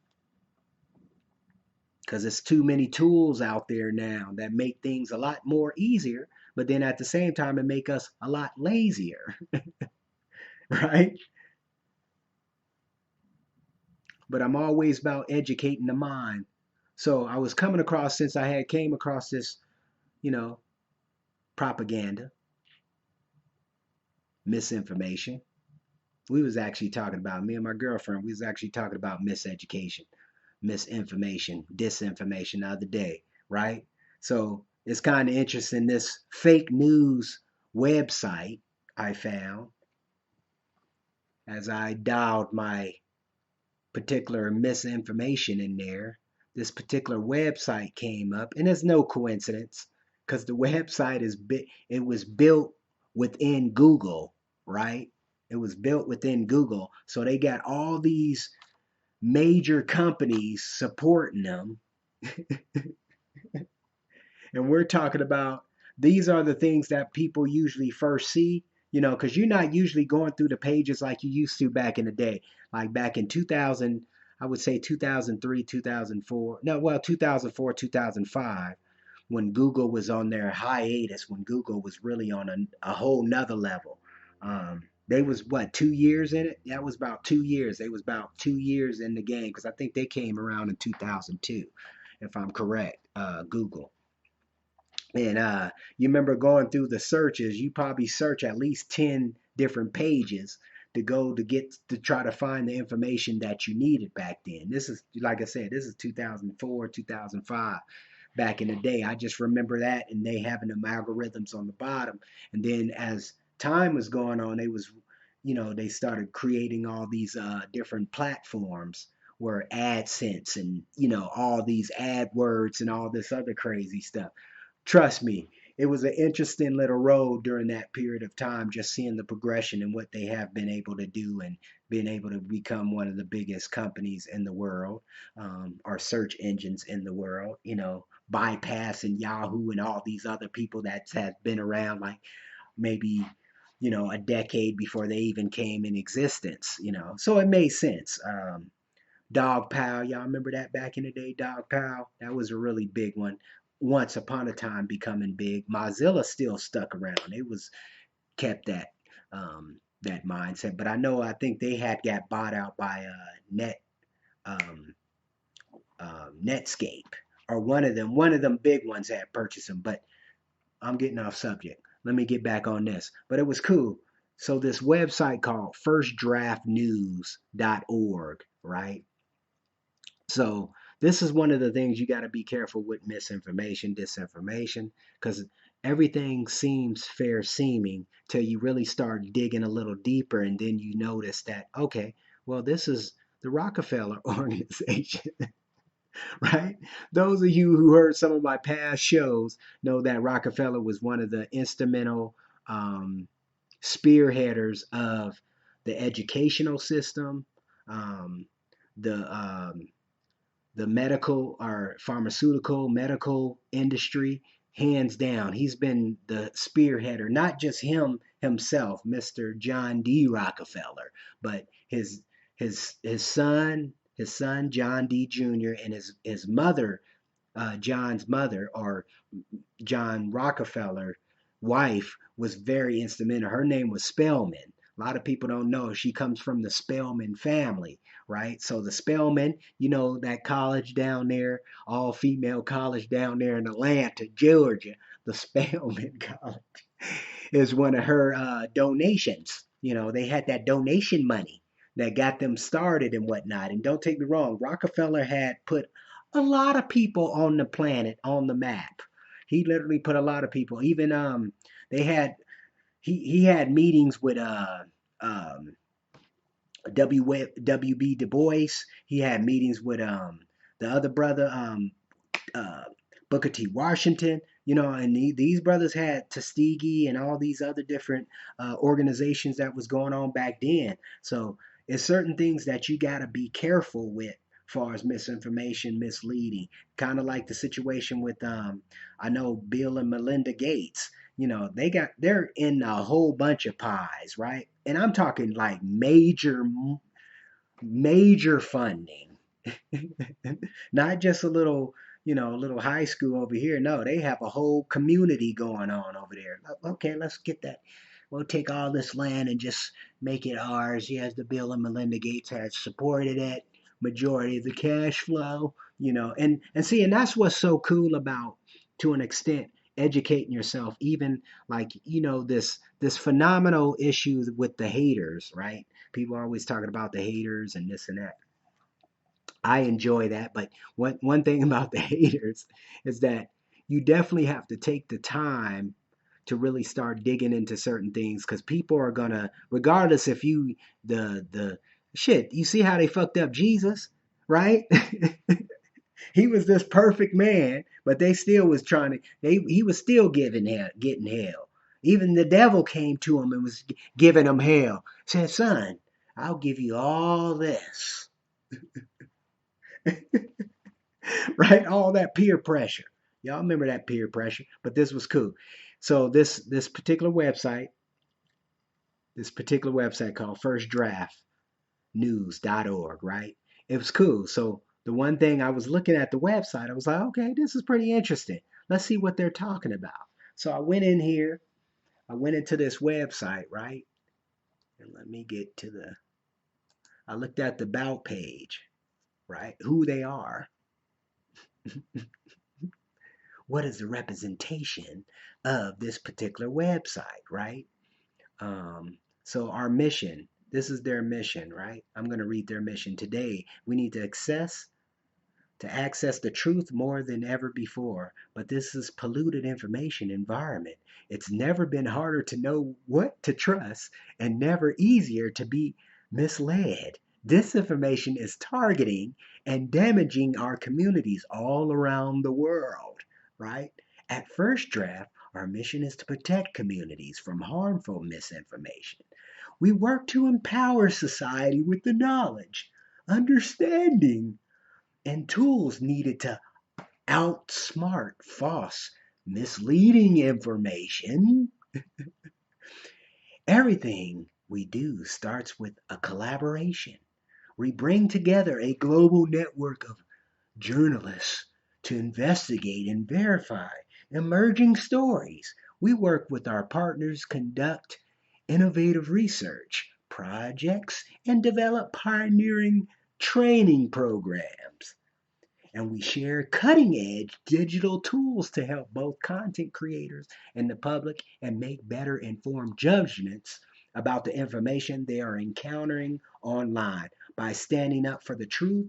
because it's too many tools out there now that make things a lot more easier, but then at the same time it make us a lot lazier. Right? But I'm always about educating the mind. So I was coming across, since I had came across this, propaganda, misinformation. We was actually talking about, me and my girlfriend, we was actually talking about miseducation, misinformation, disinformation the other day, right? So it's kind of interesting. This fake news website I found, as I dialed my particular misinformation in there, this particular website came up, and it's no coincidence because the website it was built within Google, right? It was built within Google, so they got all these major companies supporting them. And we're talking about, these are the things that people usually first see, because you're not usually going through the pages like you used to back in the day. Like back in 2000, I would say 2003, 2004. No, well, 2004, 2005, when Google was on their hiatus, when Google was really on a whole nother level. They was, what, 2 years in it? That was about 2 years. They was about 2 years in the game, because I think they came around in 2002, if I'm correct, Google. And you remember going through the searches, you probably search at least 10 different pages to try to find the information that you needed back then. This is, like I said, this is 2004, 2005. Back in the day, I just remember that, and they having them algorithms on the bottom. And then as time was going on, they started creating all these different platforms where AdSense and, all these AdWords and all this other crazy stuff. Trust me, it was an interesting little road during that period of time, just seeing the progression and what they have been able to do, and being able to become one of the biggest companies in the world, or search engines in the world, bypassing Yahoo and all these other people that have been around, like maybe a decade before they even came in existence. So it made sense. Dog Pal, y'all remember that back in the day? Dog Pal, that was a really big one. Once upon a time, becoming big. Mozilla still stuck around. It was kept that mindset, but I think they had got bought out by um, Netscape, or one of them big ones had purchased them. But I'm getting off subject. Let me get back on this. But it was cool. So this website called firstdraftnews.org, right? So this is one of the things you got to be careful with: misinformation, disinformation, because everything seems fair seeming till you really start digging a little deeper, and then you notice that, okay, well, this is the Rockefeller organization. Right? Those of you who heard some of my past shows know that Rockefeller was one of the instrumental um, spearheaders of the educational system, um, the um, the medical or pharmaceutical medical industry. Hands down, he's been the spearheader. Not just himself, Mr. John D. Rockefeller, but his son John D. Jr., and his mother, John's mother, or John Rockefeller wife, was very instrumental. Her name was Spelman. A lot of people don't know she comes from the Spelman family, right? So the Spelman, that college down there, all female college down there in Atlanta, Georgia, the Spelman College is one of her donations. They had that donation money that got them started and whatnot. And don't take me wrong, Rockefeller had put a lot of people on the planet on the map. He literally put a lot of people. Even they had he had meetings with um W.B. Du Bois. He had meetings with the other brother, uh, Booker T. Washington, and these brothers had Tuskegee and all these other different organizations that was going on back then. So it's certain things that you got to be careful with, as far as misinformation, misleading. Kind of like the situation with I know Bill and Melinda Gates. They're in a whole bunch of pies, right? And I'm talking like major funding. Not just a little high school over here. No, they have a whole community going on over there. Okay, let's get that. We'll take all this land and just make it ours. Yes, the Bill and Melinda Gates had supported it. Majority of the cash flow. And that's what's so cool about, to an extent, educating yourself. Even like this phenomenal issue with the haters, right? People are always talking about the haters and this and that. I enjoy that. But one thing about the haters is that you definitely have to take the time to really start digging into certain things, because people are gonna, regardless if the shit, you see how they fucked up Jesus, right? He was this perfect man, but they still was trying to, he was still getting hell. Even the devil came to him and was giving him hell. Said, son, I'll give you all this. Right? All that peer pressure. Y'all remember that peer pressure, but this was cool. So this particular website called firstdraftnews.org, right? It was cool. So the one thing, I was looking at the website, I was like, okay, this is pretty interesting. Let's see what they're talking about. So I went into this website, right? And let me get to I looked at the about page, right? Who they are. What is the representation of this particular website, right? So our mission, this is their mission, right? I'm going to read their mission. Today, we need to access the truth more than ever before, but this is polluted information environment. It's never been harder to know what to trust, and never easier to be misled. Disinformation is targeting and damaging our communities all around the world, right? At First Draft, our mission is to protect communities from harmful misinformation. We work to empower society with the knowledge, understanding, and tools needed to outsmart false, misleading information Everything we do starts with a collaboration. We bring together a global network of journalists to investigate and verify emerging stories. We work with our partners, conduct innovative research projects, and develop pioneering training programs. And we share cutting edge digital tools to help both content creators and the public and make better informed judgments about the information they are encountering online. By standing up for the truth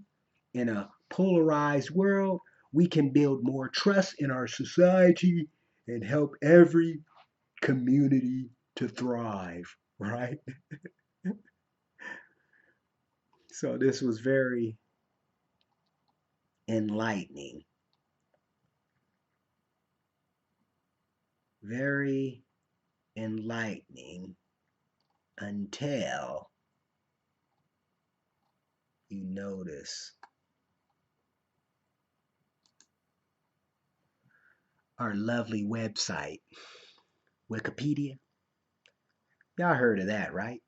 in a polarized world, we can build more trust in our society and help every community to thrive, right? So this was very enlightening, very enlightening until you notice our lovely website, Wikipedia. Y'all heard of that, right?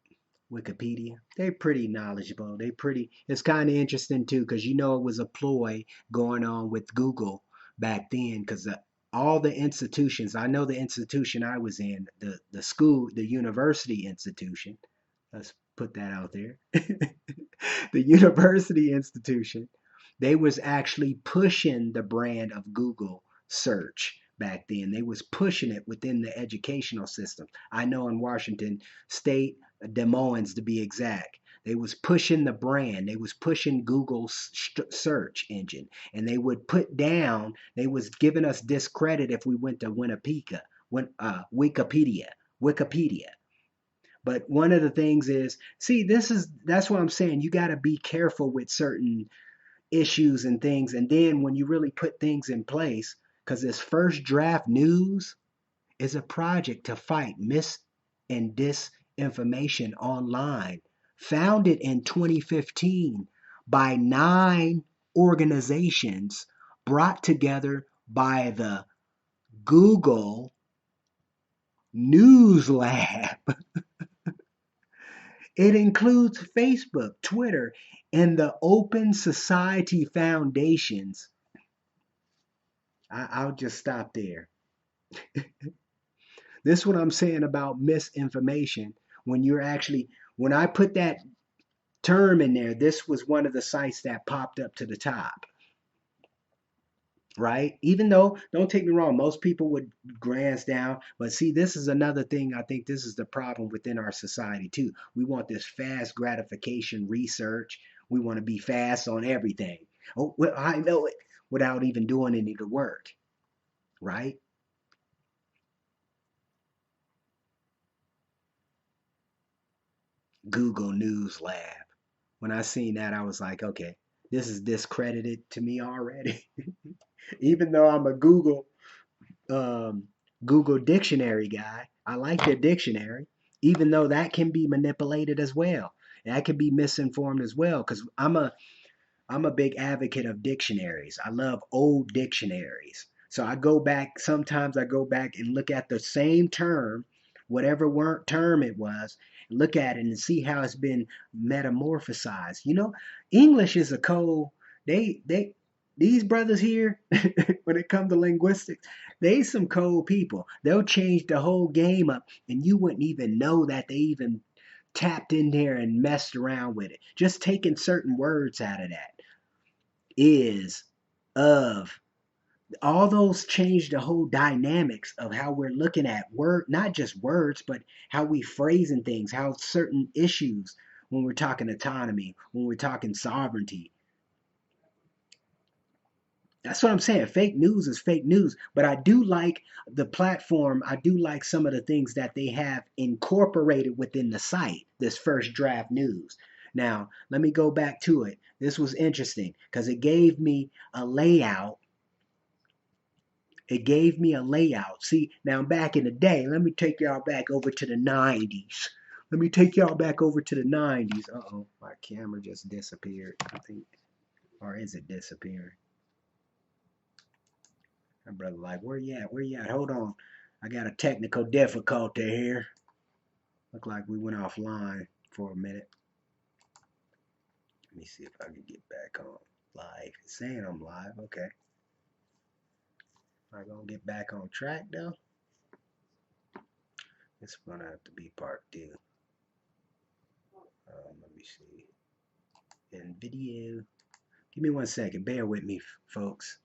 Wikipedia. They're pretty knowledgeable. It's kind of interesting too, because you know it was a ploy going on with Google back then, because all the institutions, I know the institution I was in, the school, the university institution, let's put that out there. The university institution, they was actually pushing the brand of Google search back then. They was pushing it within the educational system. I know in Washington State, Des Moines to be exact, they was pushing the brand. They was pushing Google's search engine, and they would put down. They was giving us discredit if we went to Wikipedia. But one of the things is, see, that's what I'm saying. You got to be careful with certain issues and things, and then when you really put things in place, because this first draft news is a project to fight mis and disinformation online, founded in 2015 by 9 organizations brought together by the Google News Lab. It includes Facebook, Twitter, and the Open Society Foundations. I'll just stop there. This is what I'm saying about misinformation. When I put that term in there, this was one of the sites that popped up to the top, right? Even though, don't take me wrong, most people would glance down, but see, this is another thing. I think this is the problem within our society too. We want this fast gratification research. We want to be fast on everything. Oh, well, I know it, without even doing any of the work, right? Google News Lab. When I seen that, I was like, okay, this is discredited to me already. Even though I'm a um, Google dictionary guy, I like their dictionary, even though that can be manipulated as well. That can be misinformed as well, because I'm a big advocate of dictionaries. I love old dictionaries. So sometimes I go back and look at the same term, whatever term it was, look at it and see how it's been metamorphosized. You know, English is a cold, these brothers here, when it comes to linguistics, they some cold people. They'll change the whole game up and you wouldn't even know that they even tapped in there and messed around with it. Just taking certain words out of that is of all those change the whole dynamics of how we're looking at not just words, but how we phrasing things, how certain issues, when we're talking autonomy, when we're talking sovereignty. That's what I'm saying. Fake news is fake news, but I do like the platform. I do like some of the things that they have incorporated within the site, this first draft news. Now, let me go back to it. This was interesting because it gave me a layout. It gave me a layout. See, now back in the day, let me take y'all back over to the 90s. Let me take y'all back over to the 90s. Uh-oh, my camera just disappeared, I think. Or is it disappearing? My brother like, where you at? Where you at? Hold on. I got a technical difficulty here. Look like we went offline for a minute. Let me see if I can get back on live. It's saying I'm live. Okay. Am I gonna get back on track though? It's gonna have to be part two. Let me see. In video. Give me 1 second. Bear with me, folks.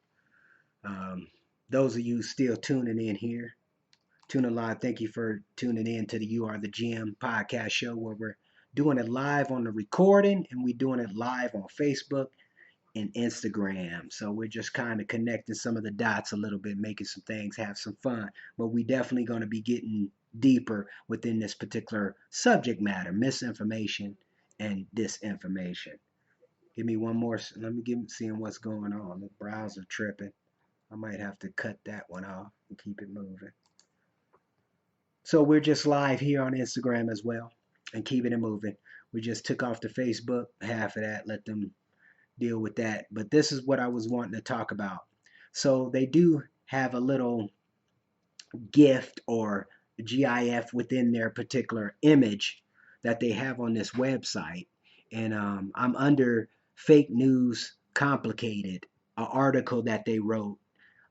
Those of you still tuning in here, tuning live, thank you for tuning in to the You Are the Gym podcast show where we're doing it live on the recording and we're doing it live on Facebook and Instagram. So we're just kind of connecting some of the dots a little bit, making some things, have some fun. But we definitely going to be getting deeper within this particular subject matter, misinformation and disinformation. Give me one more. Let me seeing what's going on. The browser tripping. I might have to cut that one off and keep it moving. So we're just live here on Instagram as well and keeping it moving. We just took off the Facebook, half of that, let them deal with that. But this is what I was wanting to talk about. So they do have a little gift or GIF within their particular image that they have on this website. And I'm under Fake News Complicated, an article that they wrote.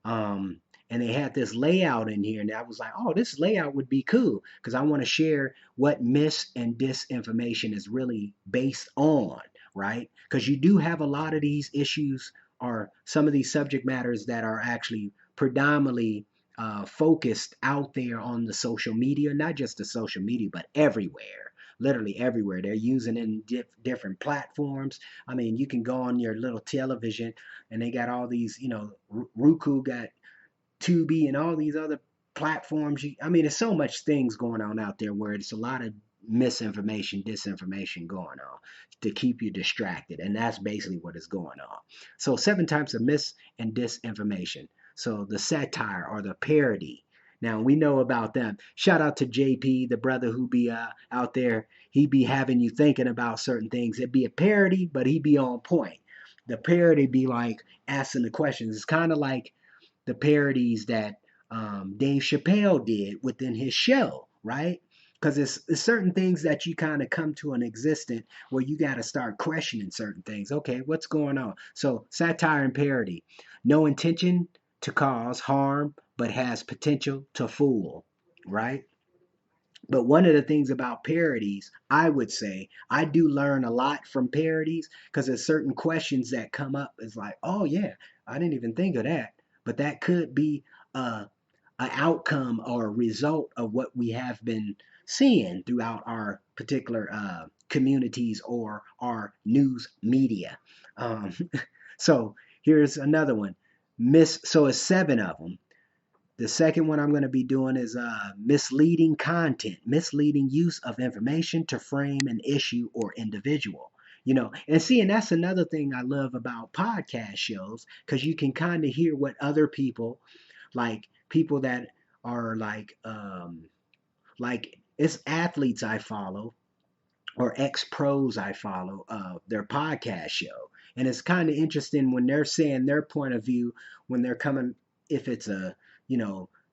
And they had this layout in here, and I was like, oh, this layout would be cool because I want to share what mis and disinformation is really based on, right? Because you do have a lot of these issues or some of these subject matters that are actually predominantly focused out there on the social media, not just the social media, but everywhere. Literally everywhere. They're using it in different platforms. I mean, you can go on your little television and they got all these, Roku got Tubi and all these other platforms. I mean, there's so much things going on out there where it's a lot of misinformation, disinformation going on to keep you distracted. And that's basically what is going on. So 7 types of mis and disinformation. So the satire or the parody. Now we know about them. Shout out to JP, the brother who be out there. He be having you thinking about certain things. It'd be a parody, but he be on point. The parody be like asking the questions. It's kind of like the parodies that Dave Chappelle did within his show, right? Because it's certain things that you kind of come to an existence where you got to start questioning certain things. Okay, what's going on? So satire and parody, no intention to cause harm, but has potential to fool, right? But one of the things about parodies, I would say, I do learn a lot from parodies because there's certain questions that come up. It's like, oh yeah, I didn't even think of that. But that could be an outcome or a result of what we have been seeing throughout our particular communities or our news media. Um, so here's another one. So it's 7 of them. The second one I'm going to be doing is misleading content, misleading use of information to frame an issue or individual. And that's another thing I love about podcast shows because you can kind of hear what other people, like people that are like it's athletes I follow or ex pros I follow, their podcast show. And it's kind of interesting when they're saying their point of view when they're coming, if it's a,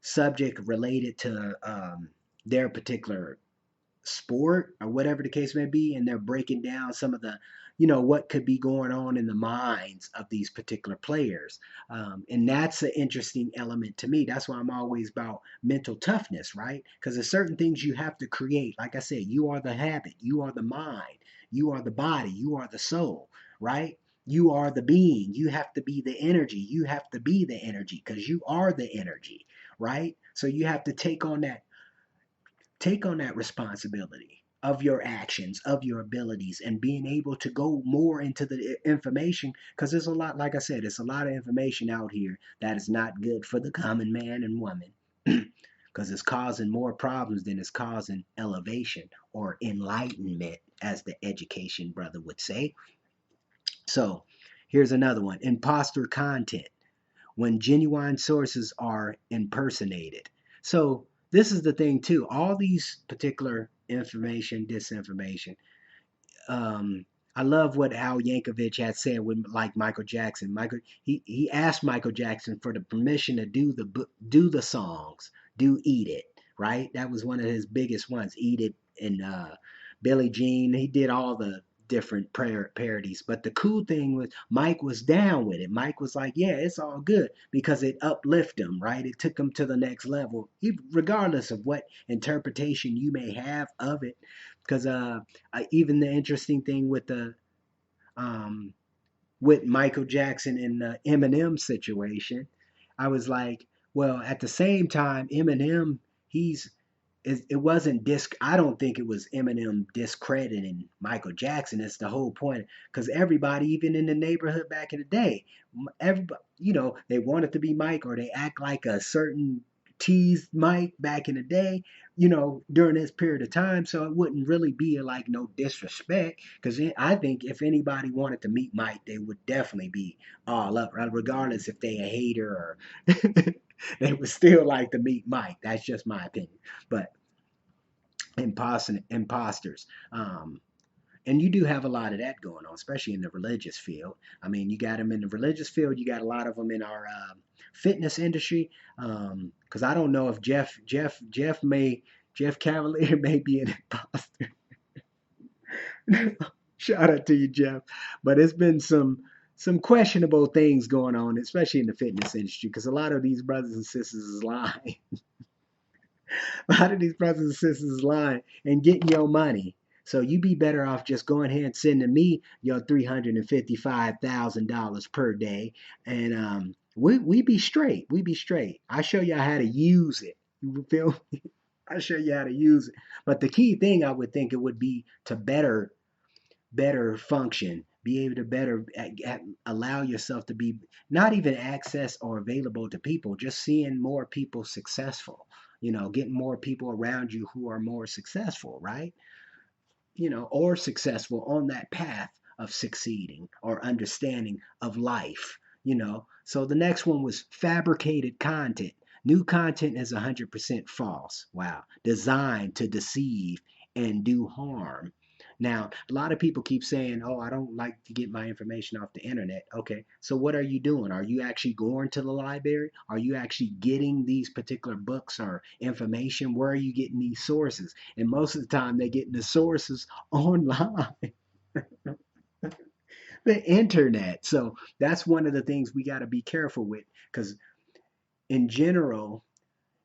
subject related to their particular sport or whatever the case may be, and they're breaking down some of the, what could be going on in the minds of these particular players. And that's an interesting element to me. That's why I'm always about mental toughness, right? Because there's certain things you have to create. Like I said, you are the habit, you are the mind, you are the body, you are the soul, right? You are the being. You have to be the energy. You have to be the energy because you are the energy, right? So you have to take on that responsibility of your actions, of your abilities, and being able to go more into the information because there's a lot, like I said, it's a lot of information out here that is not good for the common man and woman because it's causing more problems than it's causing elevation or enlightenment, as the education brother would say. So here's another one: imposter content, when genuine sources are impersonated. So this is the thing too. All these particular information, disinformation. I love what Al Yankovic had said with like Michael Jackson. He asked Michael Jackson for the permission to do the songs, do Eat It, right? That was one of his biggest ones. Eat It and Billie Jean. He did all the different parodies. But the cool thing was Mike was down with it. Mike was like, yeah, it's all good because it uplifted him, right? It took him to the next level, regardless of what interpretation you may have of it. Because even the interesting thing um, with Michael Jackson and the Eminem situation, I was like, well, at the same time, Eminem, he's it wasn't I don't think it was Eminem discrediting Michael Jackson. It's the whole point because everybody, even in the neighborhood back in the day, everybody, they wanted to be Mike or they act like a certain teased Mike back in the day, during this period of time. So it wouldn't really be like no disrespect because I think if anybody wanted to meet Mike, they would definitely be all up, right? Regardless if they a hater or they would still like to meet Mike. That's just my opinion. But imposters. And you do have a lot of that going on, especially in the religious field. I mean, you got them in the religious field. You got a lot of them in our fitness industry. Because I don't know if Jeff Cavalier may be an imposter. Shout out to you, Jeff. But it's been some questionable things going on, especially in the fitness industry, because a lot of these brothers and sisters is lying. A lot of these brothers and sisters is lying and getting your money. So you be better off just going ahead and sending me your $355,000 per day, and we be straight. We be straight. I show y'all how to use it. You feel me? I show you how to use it. But the key thing I would think it would be to better function, be able to better allow yourself to be not even access or available to people, just seeing more people successful, getting more people around you who are more successful, right? Or successful on that path of succeeding or understanding of life, So the next one was fabricated content. New content is 100% false. Wow. Designed to deceive and do harm. Now, a lot of people keep saying, oh, I don't like to get my information off the internet. Okay, so what are you doing? Are you actually going to the library? Are you actually getting these particular books or information? Where are you getting these sources? And most of the time, they're getting the sources online. The internet. So that's one of the things we got to be careful with because in general,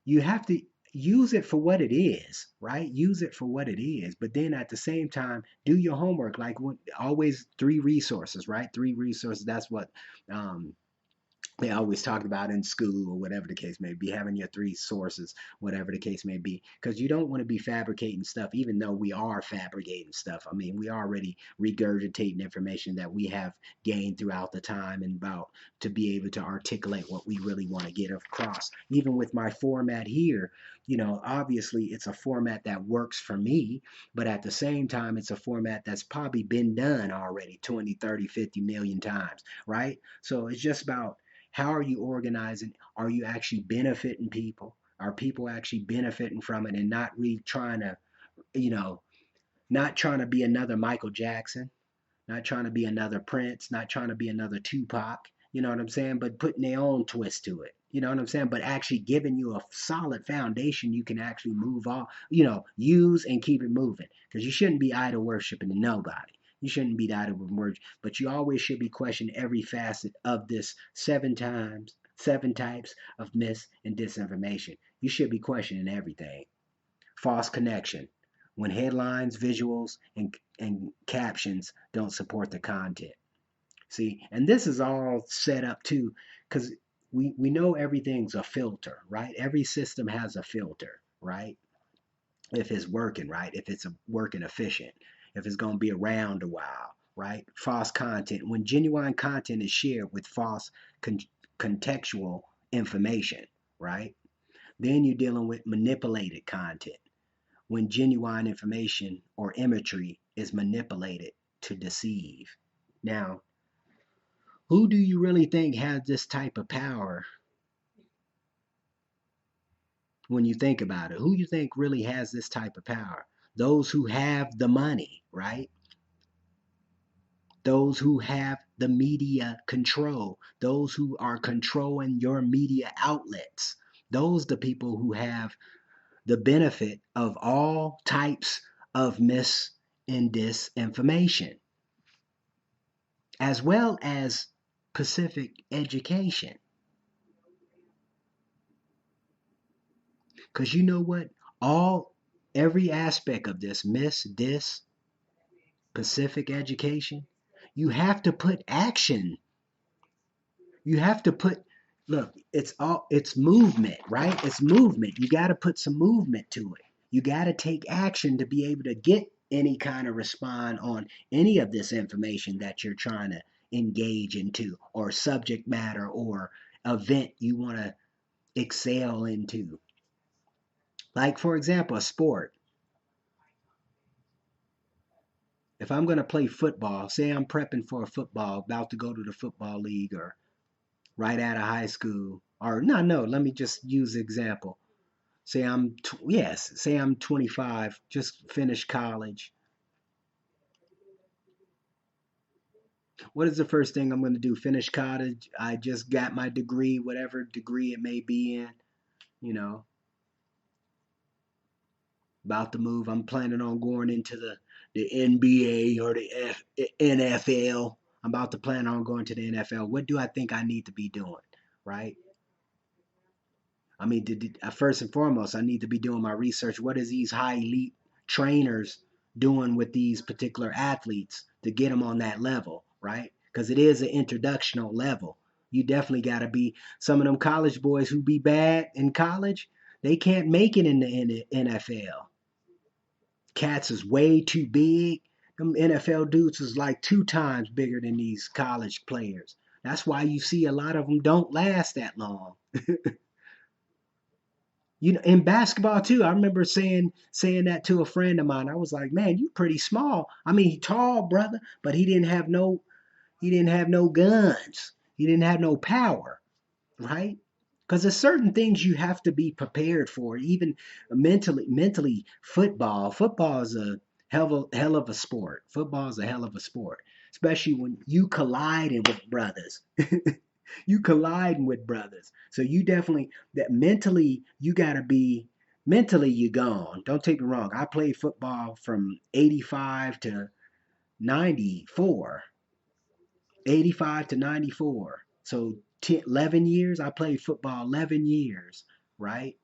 you have to use it for what it is, right? Use it for what it is. But then at the same time, do your homework. Like always, 3 resources, right? 3 resources. That's what they always talked about in school or whatever the case may be, having your 3 sources, whatever the case may be, because you don't want to be fabricating stuff, even though we are fabricating stuff. I mean, we already regurgitating information that we have gained throughout the time and about to be able to articulate what we really want to get across. Even with my format here, obviously it's a format that works for me, but at the same time, it's a format that's probably been done already 20, 30, 50 million times, right? So it's just about how are you organizing? Are you actually benefiting people? Are people actually benefiting from it and not really trying to, not trying to be another Michael Jackson, not trying to be another Prince, not trying to be another Tupac, you know what I'm saying? But putting their own twist to it, you know what I'm saying? But actually giving you a solid foundation you can actually move on, use and keep it moving. Because you shouldn't be idol worshiping to nobody. You shouldn't be idle with words, but you always should be questioning every facet of this 7 types of mis and disinformation. You should be questioning everything. False connection. When headlines, visuals, and captions don't support the content. See, and this is all set up too, because we know everything's a filter, right? Every system has a filter, right? If it's working right, if it's working efficient, if it's going to be around a while, right? False content. When genuine content is shared with false contextual information, right? Then you're dealing with manipulated content. When genuine information or imagery is manipulated to deceive. Now, who do you really think has this type of power when you think about it? Who you think really has this type of power? Those who have the money, right? Those who have the media control, those who are controlling your media outlets, those the people who have the benefit of all types of mis and disinformation, as well as Pacific education. Because you know what? Every aspect of this dis, Pacific education, you have to put action. You have to put, look, it's movement, right? It's movement. You got to put some movement to it. You got to take action to be able to get any kind of respond on any of this information that you're trying to engage into, or subject matter, or event you want to excel into. Like, for example, a sport. If I'm going to play football, say I'm prepping for a football, about to go to the football league, or right out of high school, or no, let me just use the example. Say I'm 25, just finished college. What is the first thing I'm going to do? Finish college. I just got my degree, whatever degree it may be in, you know, about to move. I'm planning on going into the NBA or the NFL. I'm about to plan on going to the NFL. What do I think I need to be doing, right? I mean, first and foremost, I need to be doing my research. What is these high elite trainers doing with these particular athletes to get them on that level, right? Because it is an introductional level. You definitely got to be, some of them college boys who be bad in college, they can't make it in the NFL. Cats is way too big. Them NFL dudes is like 2 times bigger than these college players. That's why you see a lot of them don't last that long. You know, in basketball too, I remember saying that to a friend of mine. I was like, man, you pretty small. I mean, he tall, brother, but he didn't have no guns. He didn't have no power, right? Because there's certain things you have to be prepared for, even mentally. Football is a hell of a sport. Football is a hell of a sport, especially when you colliding with brothers. You colliding with brothers. So you definitely, that mentally, you gotta be, mentally you gone. Don't take me wrong. I played football from 85 to 94. 85 to 94. So 11 years, I played football 11 years, right?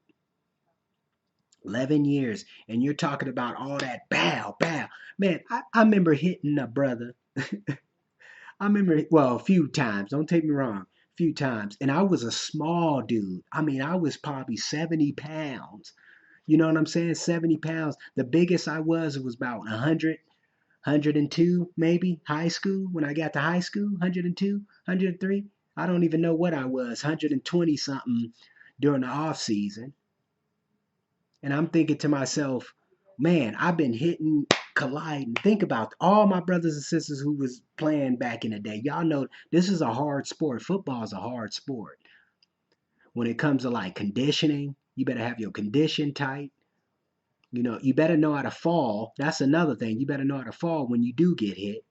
11 years. And you're talking about all that bow, bow. Man, I remember hitting a brother. I remember, well, a few times. Don't take me wrong, a few times. And I was a small dude. I mean, I was probably 70 pounds. You know what I'm saying? 70 pounds. The biggest I was about 100, 102, maybe, high school. When I got to high school, 102, 103. I don't even know what I was, 120 something during the off season. And I'm thinking to myself, man, I've been hitting, colliding. Think about all my brothers and sisters who was playing back in the day. Y'all know this is a hard sport. Football is a hard sport. When it comes to like conditioning, you better have your condition tight. You know, you better know how to fall. That's another thing. You better know how to fall when you do get hit.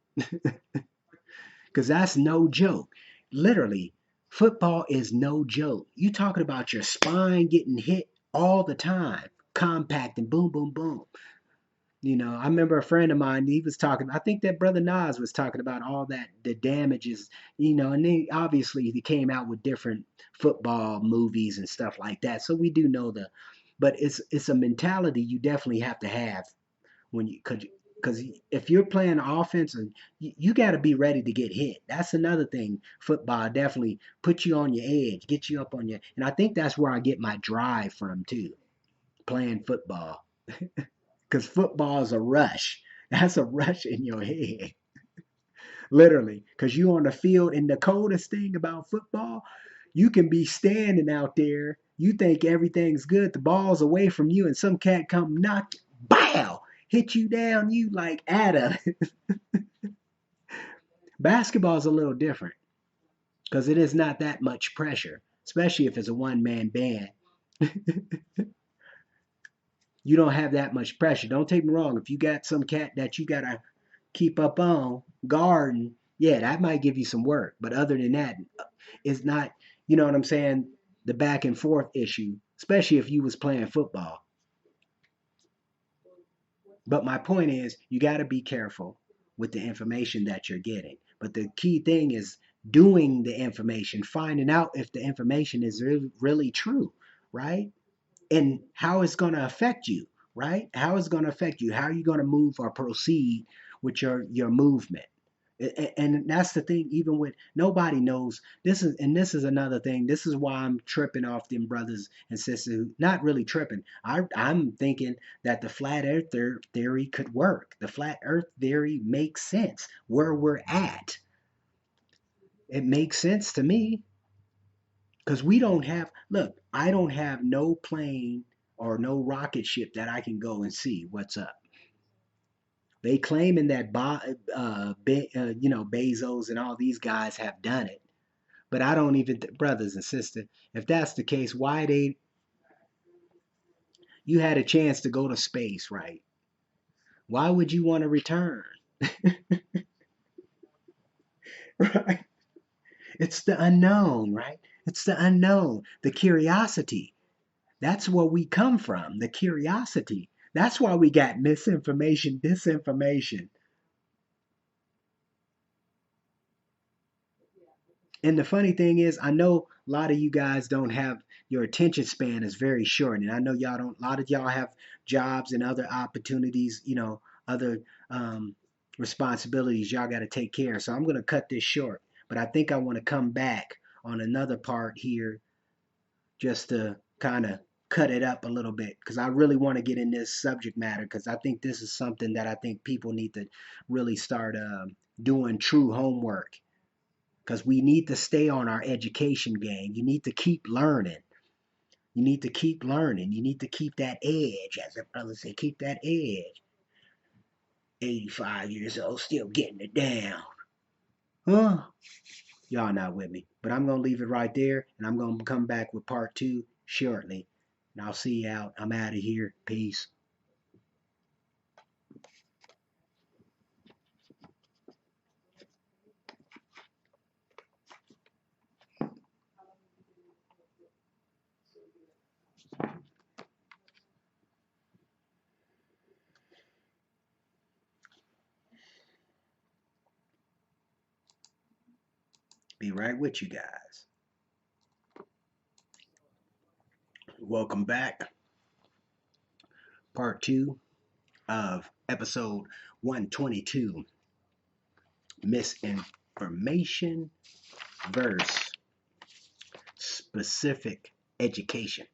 Because that's no joke. Literally, football is no joke. You talking about your spine getting hit all the time, compact and boom, boom, boom. You know, I remember a friend of mine, he was talking, I think that Brother Nas was talking about all that, the damages, you know, and they obviously they came out with different football movies and stuff like that. So we do know but it's a mentality you definitely have to have when because if you're playing offense, and you got to be ready to get hit. That's another thing. Football definitely put you on your edge, get you up on your, and I think that's where I get my drive from too, playing football. Because football is a rush. That's a rush in your head, literally. Because you on the field, and the coldest thing about football, you can be standing out there. You think everything's good. The ball's away from you, and some cat come knock, bow, hit you down. You like at it. Basketball's a little different because it is not that much pressure, especially if it's a one-man band. You don't have that much pressure. Don't take me wrong. If you got some cat that you gotta keep up on, guarding, yeah, that might give you some work. But other than that, it's not, you know what I'm saying, the back and forth issue, especially if you was playing football. But my point is, you got to be careful with the information that you're getting. But the key thing is doing the information, finding out if the information is really true, right? And how it's going to affect you, right? How it's going to affect you. How are you going to move or proceed with your movement? And that's the thing. Even with nobody knows this is, and this is another thing. This is why I'm tripping off them brothers and sisters. Not really tripping. I'm thinking that the flat Earth theory could work. The flat Earth theory makes sense where we're at. It makes sense to me. Because we don't have, look, I don't have no plane or no rocket ship that I can go and see what's up. They claiming that Bezos and all these guys have done it, but I don't even, brothers and sisters, if that's the case, you had a chance to go to space, right? Why would you want to return? Right? It's the unknown, right? It's the unknown, the curiosity. That's where we come from, the curiosity. That's why we got misinformation, disinformation. And the funny thing is, I know a lot of you guys don't have your attention span is very short, and I know y'all don't. A lot of y'all have jobs and other opportunities, other responsibilities y'all got to take care of. So I'm gonna cut this short, but I think I want to come back on another part here just to kind of cut it up a little bit because I really want to get in this subject matter because I think this is something that I think people need to really start doing true homework because we need to stay on our education game. You need to keep learning. You need to keep learning. You need to keep that edge, as the brothers say, keep that edge. 85 years old, still getting it down. Huh? Y'all not with me. But I'm going to leave it right there, and I'm going to come back with part two shortly. And I'll see you out. I'm out of here. Peace. Be right with you guys. Welcome back. Part two of episode 122. Misinformation versus specific education.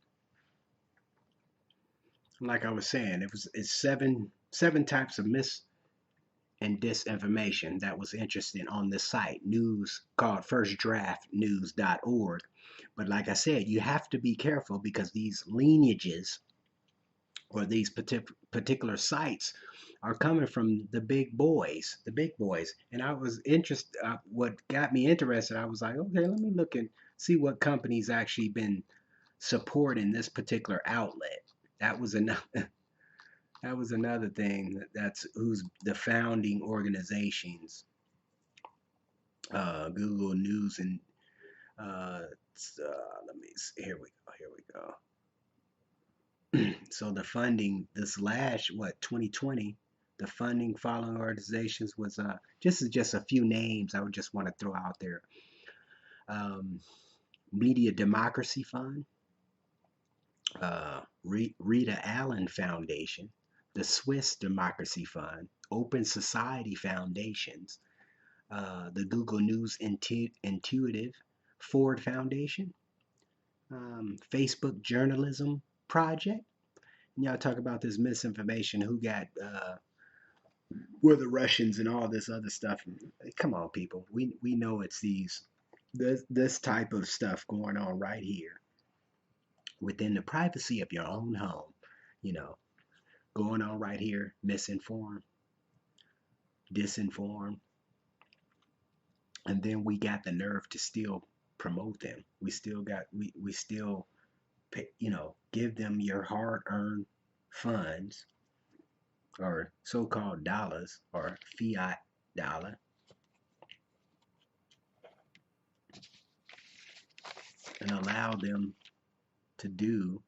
Like I was saying, it's seven types of mis and disinformation that was interesting on this site, news called firstdraftnews.org. But like I said, you have to be careful because these lineages or these particular sites are coming from the big boys, And I was interested, what got me interested, I was like, okay, let me look and see what companies actually been supporting this particular outlet. That was another that was another thing. That's who's the founding organizations. Google News and let me see. Here we go. Here we go. So the funding this last 2020, the funding following organizations was just a few names I would just want to throw out there. Media Democracy Fund, Rita Allen Foundation, the Swiss Democracy Fund, Open Society Foundations, the Google News Intuitive, Ford Foundation, Facebook Journalism Project. And y'all talk about this misinformation, who got, were the Russians and all this other stuff. Come on, people. We know it's this type of stuff going on right here within the privacy of your own home, you know, going on right here, misinformed, disinformed, and then we got the nerve to still promote them. We still pay, give them your hard-earned funds or so-called dollars or fiat dollar and allow them to do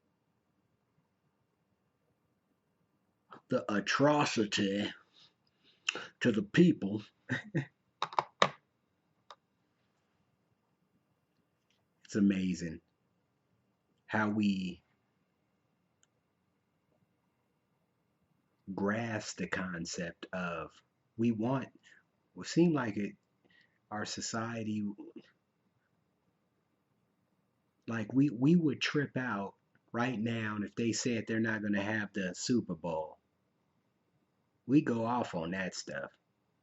the atrocity to the people. It's amazing how we grasp the concept of we want, it seemed like it, our society, like we would trip out right now if they said they're not going to have the Super Bowl. We go off on that stuff.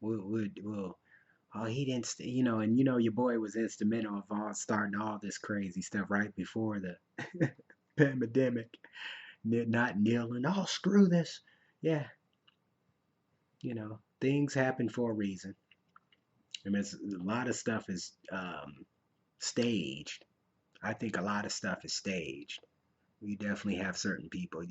We'll oh, he didn't, and your boy was instrumental of all starting all this crazy stuff right before the pandemic, not kneeling. Oh, screw this. Yeah, things happen for a reason. I mean, a lot of stuff is staged. I think a lot of stuff is staged. We definitely have certain people.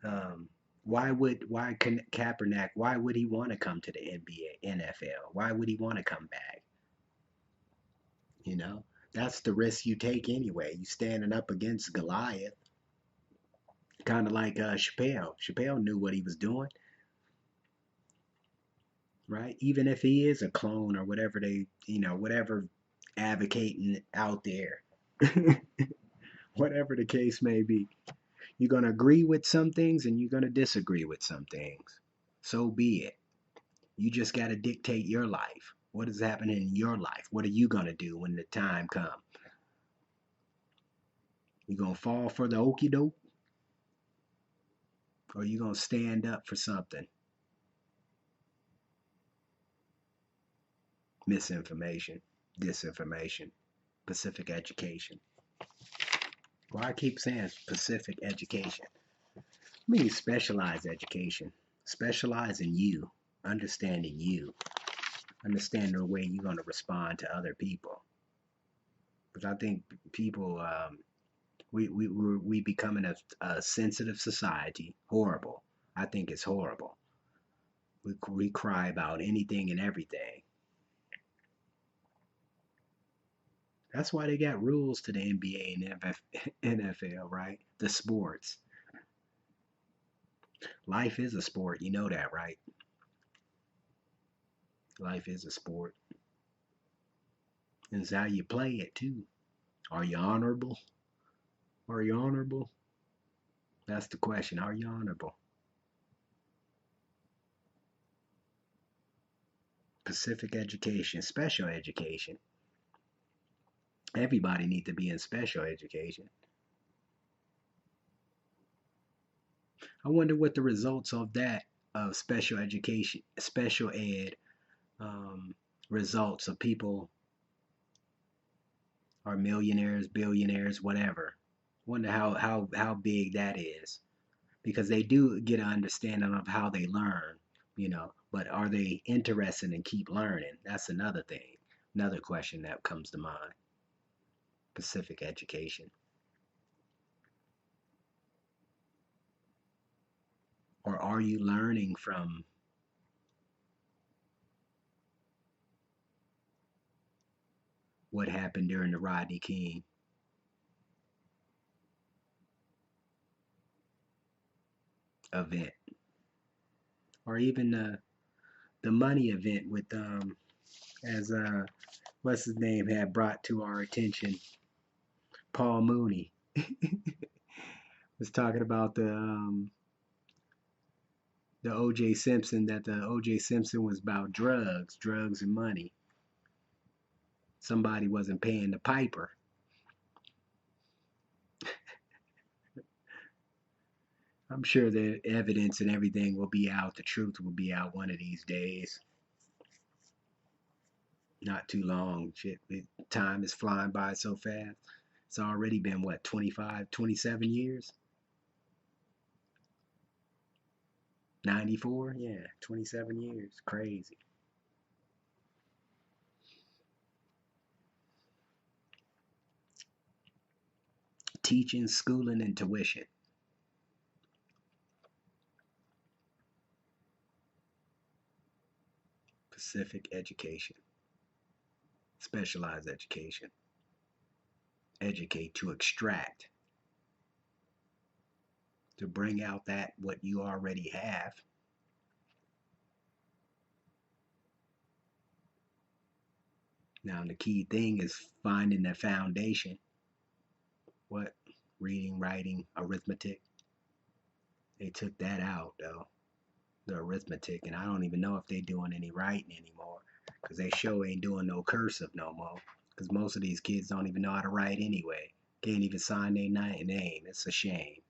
Um, why Kaepernick? Why would he want to come to the NBA, NFL? Why would he want to come back? That's the risk you take anyway. You standing up against Goliath, kind of like Chappelle. Chappelle knew what he was doing, right? Even if he is a clone or whatever whatever advocating out there, whatever the case may be, you're gonna agree with some things and you're gonna disagree with some things. So be it. You just gotta dictate your life. What is happening in your life? What are you gonna do when the time comes? You gonna fall for the okie doke? Or you gonna stand up for something? Misinformation, disinformation, Pacific education. Well, I keep saying Pacific education. I mean specialized education. Specialize in you, understanding you, understanding the way you're gonna respond to other people. Because I think people, we becoming a sensitive society. Horrible. I think it's horrible. We cry about anything and everything. That's why they got rules to the NBA and NFL, right? The sports. Life is a sport. You know that, right? Life is a sport. And it's how you play it, too. Are you honorable? Are you honorable? That's the question. Are you honorable? Pacific education, special education. Everybody needs to be in special education. I wonder what the results of that, of special education, special ed, results of people are millionaires, billionaires, whatever. Wonder how big that is, because they do get an understanding of how they learn, but are they interested in keep learning? That's another thing, another question that comes to mind. Pacific education. Or are you learning from what happened during the Rodney King event, or even the money event with as what's his name had brought to our attention, Paul Mooney was talking about the O.J. Simpson, that the O.J. Simpson was about drugs and money. Somebody wasn't paying the piper. I'm sure the evidence and everything will be out. The truth will be out one of these days. Not too long. Shit, time is flying by so fast. It's already been, what, 25, 27 years? 94? Yeah, 27 years. Crazy. Teaching, schooling, and tuition. Pacific education. Specialized education. Educate to extract. To bring out that what you already have. Now, the key thing is finding that foundation. What? Reading, writing, arithmetic. They took that out, though. The arithmetic, and I don't even know if they doing any writing anymore, because they sure ain't doing no cursive no more, because most of these kids don't even know how to write anyway. Can't even sign their name. It's a shame.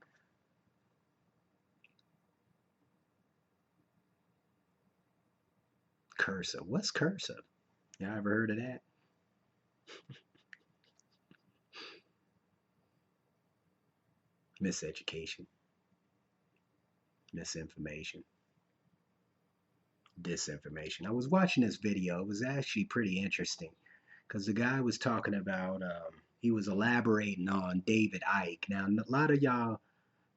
Cursive. What's cursive? Y'all ever heard of that? Miseducation, misinformation, disinformation. I was watching this video. It was actually pretty interesting because the guy was talking about, he was elaborating on David Icke. Now, a lot of y'all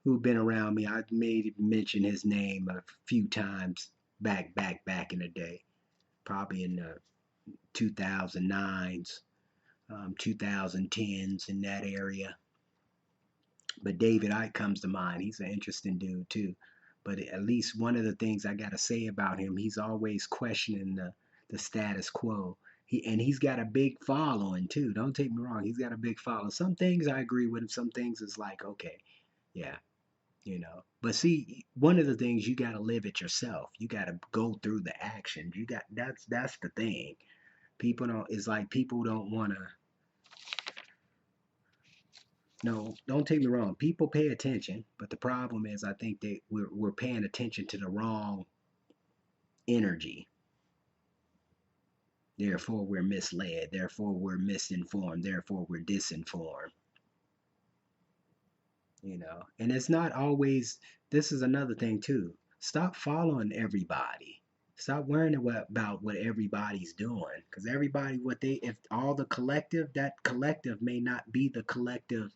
who've been around me, I made mention his name a few times back in the day, probably in the 2009s, 2010s, in that area. But David Icke comes to mind. He's an interesting dude too. But at least one of the things I got to say about him, he's always questioning the status quo. He's got a big following too. Don't take me wrong. He's got a big following. Some things I agree with him. Some things is like, okay, yeah, you know. But see, one of the things, you got to live it yourself. You got to go through the actions. You got that's the thing. People don't. It's like people don't want to. No, don't take me wrong. People pay attention, but the problem is, I think we're paying attention to the wrong energy. Therefore, we're misled. Therefore, we're misinformed. Therefore, we're disinformed. You know, and it's not always. This is another thing too. Stop following everybody. Stop worrying about what everybody's doing, because everybody, if all the collective, that collective may not be the collective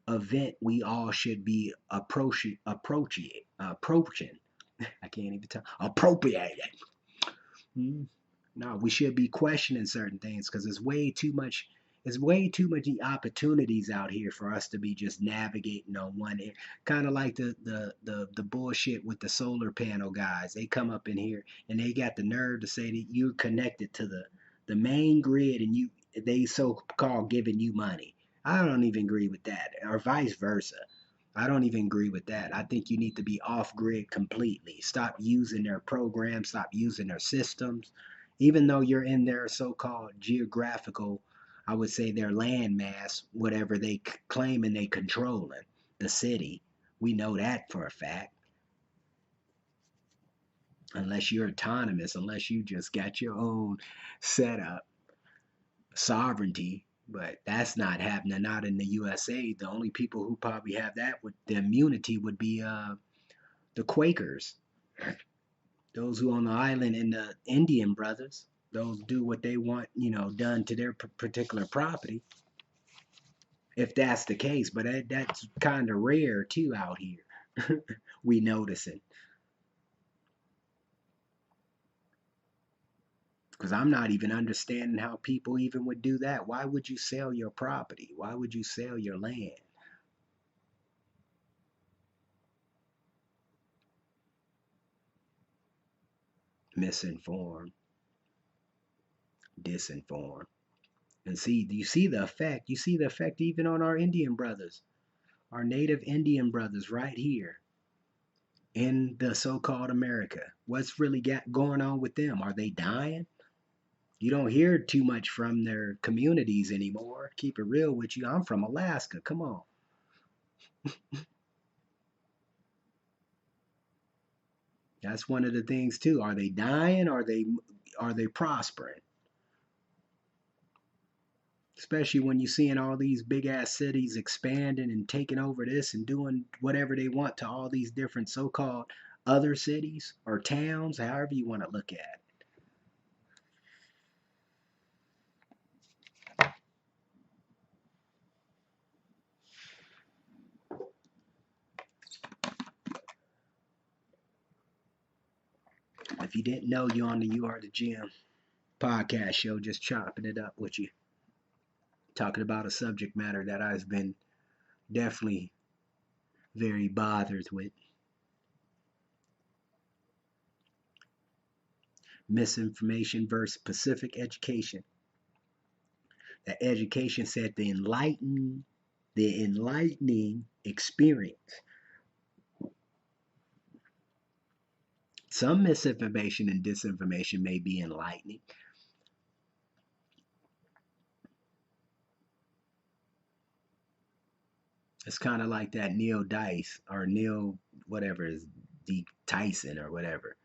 event we all should be approaching. I can't even tell. Appropriate. Hmm? No, we should be questioning certain things, because there's way too much. There's way too many opportunities out here for us to be just navigating on one end. Kind of like the bullshit with the solar panel guys. They come up in here and they got the nerve to say that you're connected to the main grid, and they so called giving you money. I don't even agree with that, or vice versa. I don't even agree with that. I think you need to be off grid completely. Stop using their programs, stop using their systems. Even though you're in their so called geographical, I would say, their landmass, whatever they claim and they controlling, the city. We know that for a fact. Unless you're autonomous, unless you just got your own setup, sovereignty. But that's not happening, not in the USA. The only people who probably have that with the immunity would be the Quakers, those who on the island, and the Indian brothers. Those do what they want, done to their particular property, if that's the case. But that's kind of rare too out here. We noticing, because I'm not even understanding how people even would do that. Why would you sell your property? Why would you sell your land? Misinformed, disinformed. And see, you see the effect. You see the effect even on our Indian brothers, our native Indian brothers right here in the so-called America. What's really going on with them? Are they dying? You don't hear too much from their communities anymore. Keep it real with you. I'm from Alaska. Come on. That's one of the things too. Are they dying? Are they prospering? Especially when you're seeing all these big ass cities expanding and taking over this and doing whatever they want to all these different so-called other cities or towns, however you want to look at it. If you didn't know, you're on the You Are the Gym podcast show, just chopping it up with you, talking about a subject matter that I've been definitely very bothered with. Misinformation versus Pacific education. The education said the enlightening experience. Some misinformation and disinformation may be enlightening. It's kind of like that Neil Dice or Neil whatever is D Tyson or whatever.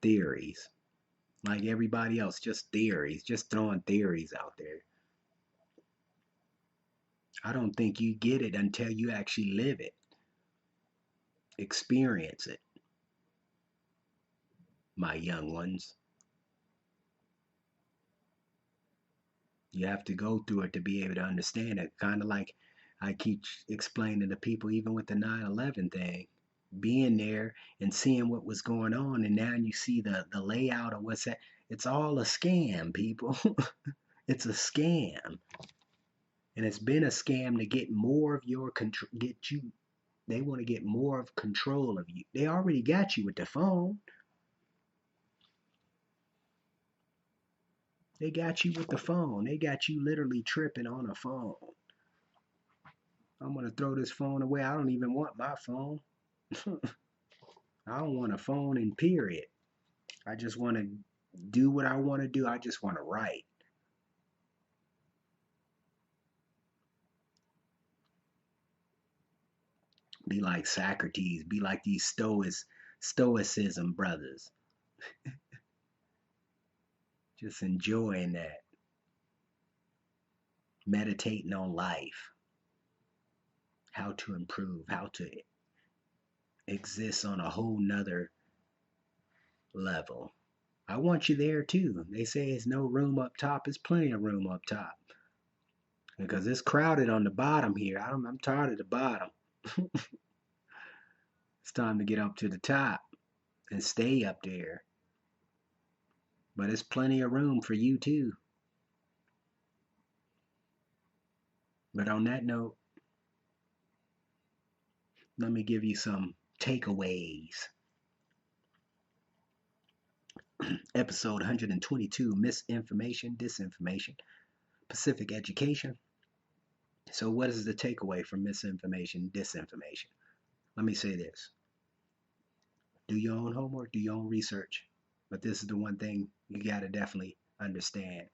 Theories. Like everybody else, just theories, just throwing theories out there. I don't think you get it until you actually live it, experience it, my young ones. You have to go through it to be able to understand it. Kind of like I keep explaining to people, even with the 9/11 thing, being there and seeing what was going on, and now you see the layout of what's that. It's all a scam, people. It's a scam, and it's been a scam to get more of your control. Get you. They want to get more of control of you. They already got you with the phone. They got you with the phone. They got you literally tripping on a phone. I'm gonna throw this phone away. I don't even want my phone. I don't want a phone in period. I just want to do what I want to do. I just want to write. Be like Socrates. Be like these stoicism brothers. Just enjoying that. Meditating on life. How to improve. How to exist on a whole nother level. I want you there too. They say there's no room up top. There's plenty of room up top. Because it's crowded on the bottom here. I'm tired of the bottom. It's time to get up to the top and stay up there. But there's plenty of room for you too. But on that note, let me give you some takeaways. Episode 122, Misinformation, Disinformation, Pacific Education. So what is the takeaway from misinformation, disinformation? Let me say this. Do your own homework, do your own research. But this is the one thing you got to definitely understand.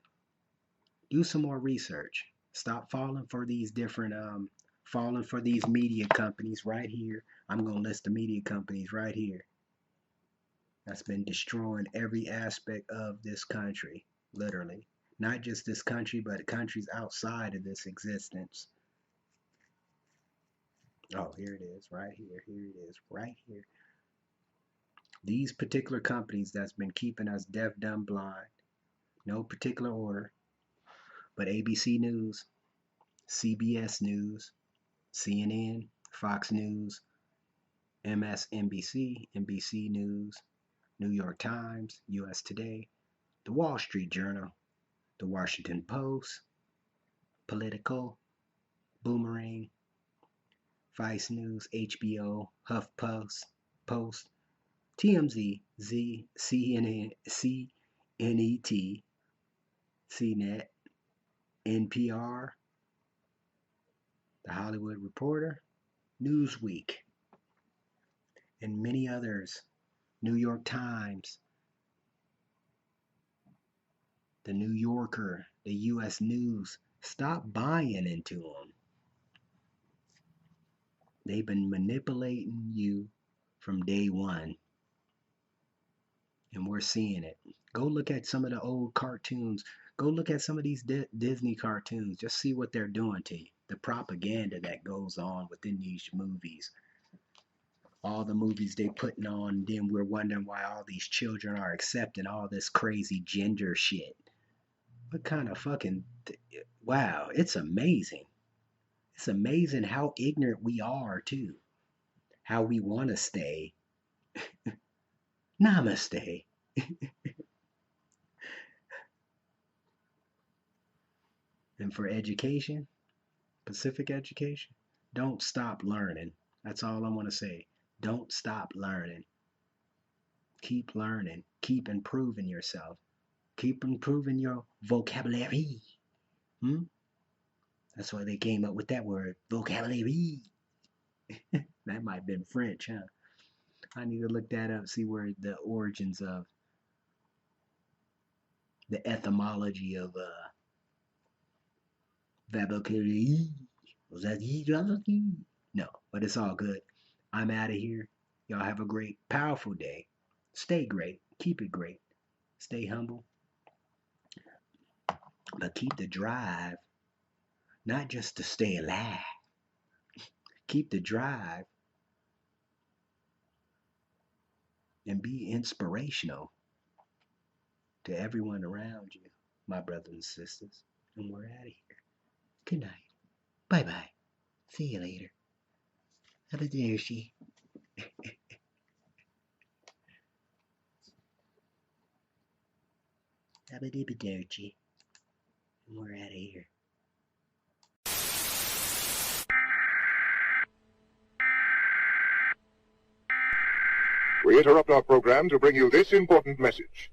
Do some more research. Stop falling for these different, falling for these media companies right here. I'm going to list the media companies right here. That's been destroying every aspect of this country, literally. Not just this country, but countries outside of this existence. Oh, here it is, right here. Here it is, right here. These particular companies that's been keeping us deaf, dumb, blind. No particular order, but ABC News, CBS News, CNN, Fox News, MSNBC, NBC News, New York Times, US Today, The Wall Street Journal, The Washington Post, Political, Boomerang, Vice News, HBO, HuffPost, Post, TMZ, CNN, CNET, CNET, NPR, The Hollywood Reporter, Newsweek, and many others. New York Times, The New Yorker, the US News. Stop buying into them. They've been manipulating you from day one. And we're seeing it. Go look at some of the old cartoons. Go look at some of these Disney cartoons. Just see what they're doing to you. The propaganda that goes on within these movies. All the movies they putting on, then we're wondering why all these children are accepting all this crazy gender shit. What kind of fucking... Wow, it's amazing. It's amazing how ignorant we are, too. How we want to stay. Namaste. And for education, Pacific education, don't stop learning. That's all I want to say. Don't stop learning. Keep learning. Keep improving yourself. Keep improving your vocabulary. That's why they came up with that word, vocabulary. That might have been French, huh? I need to look that up, see where the origins of the etymology of vocabulary. Was that no, but it's all good. I'm out of here. Y'all have a great, powerful day. Stay great. Keep it great. Stay humble. But keep the drive, not just to stay alive. Keep the drive and be inspirational to everyone around you, my brothers and sisters. And we're out of here. Good night. Bye-bye. See you later. Abadurshi. Abadibadurchi. And we're out of here. We interrupt our program to bring you this important message.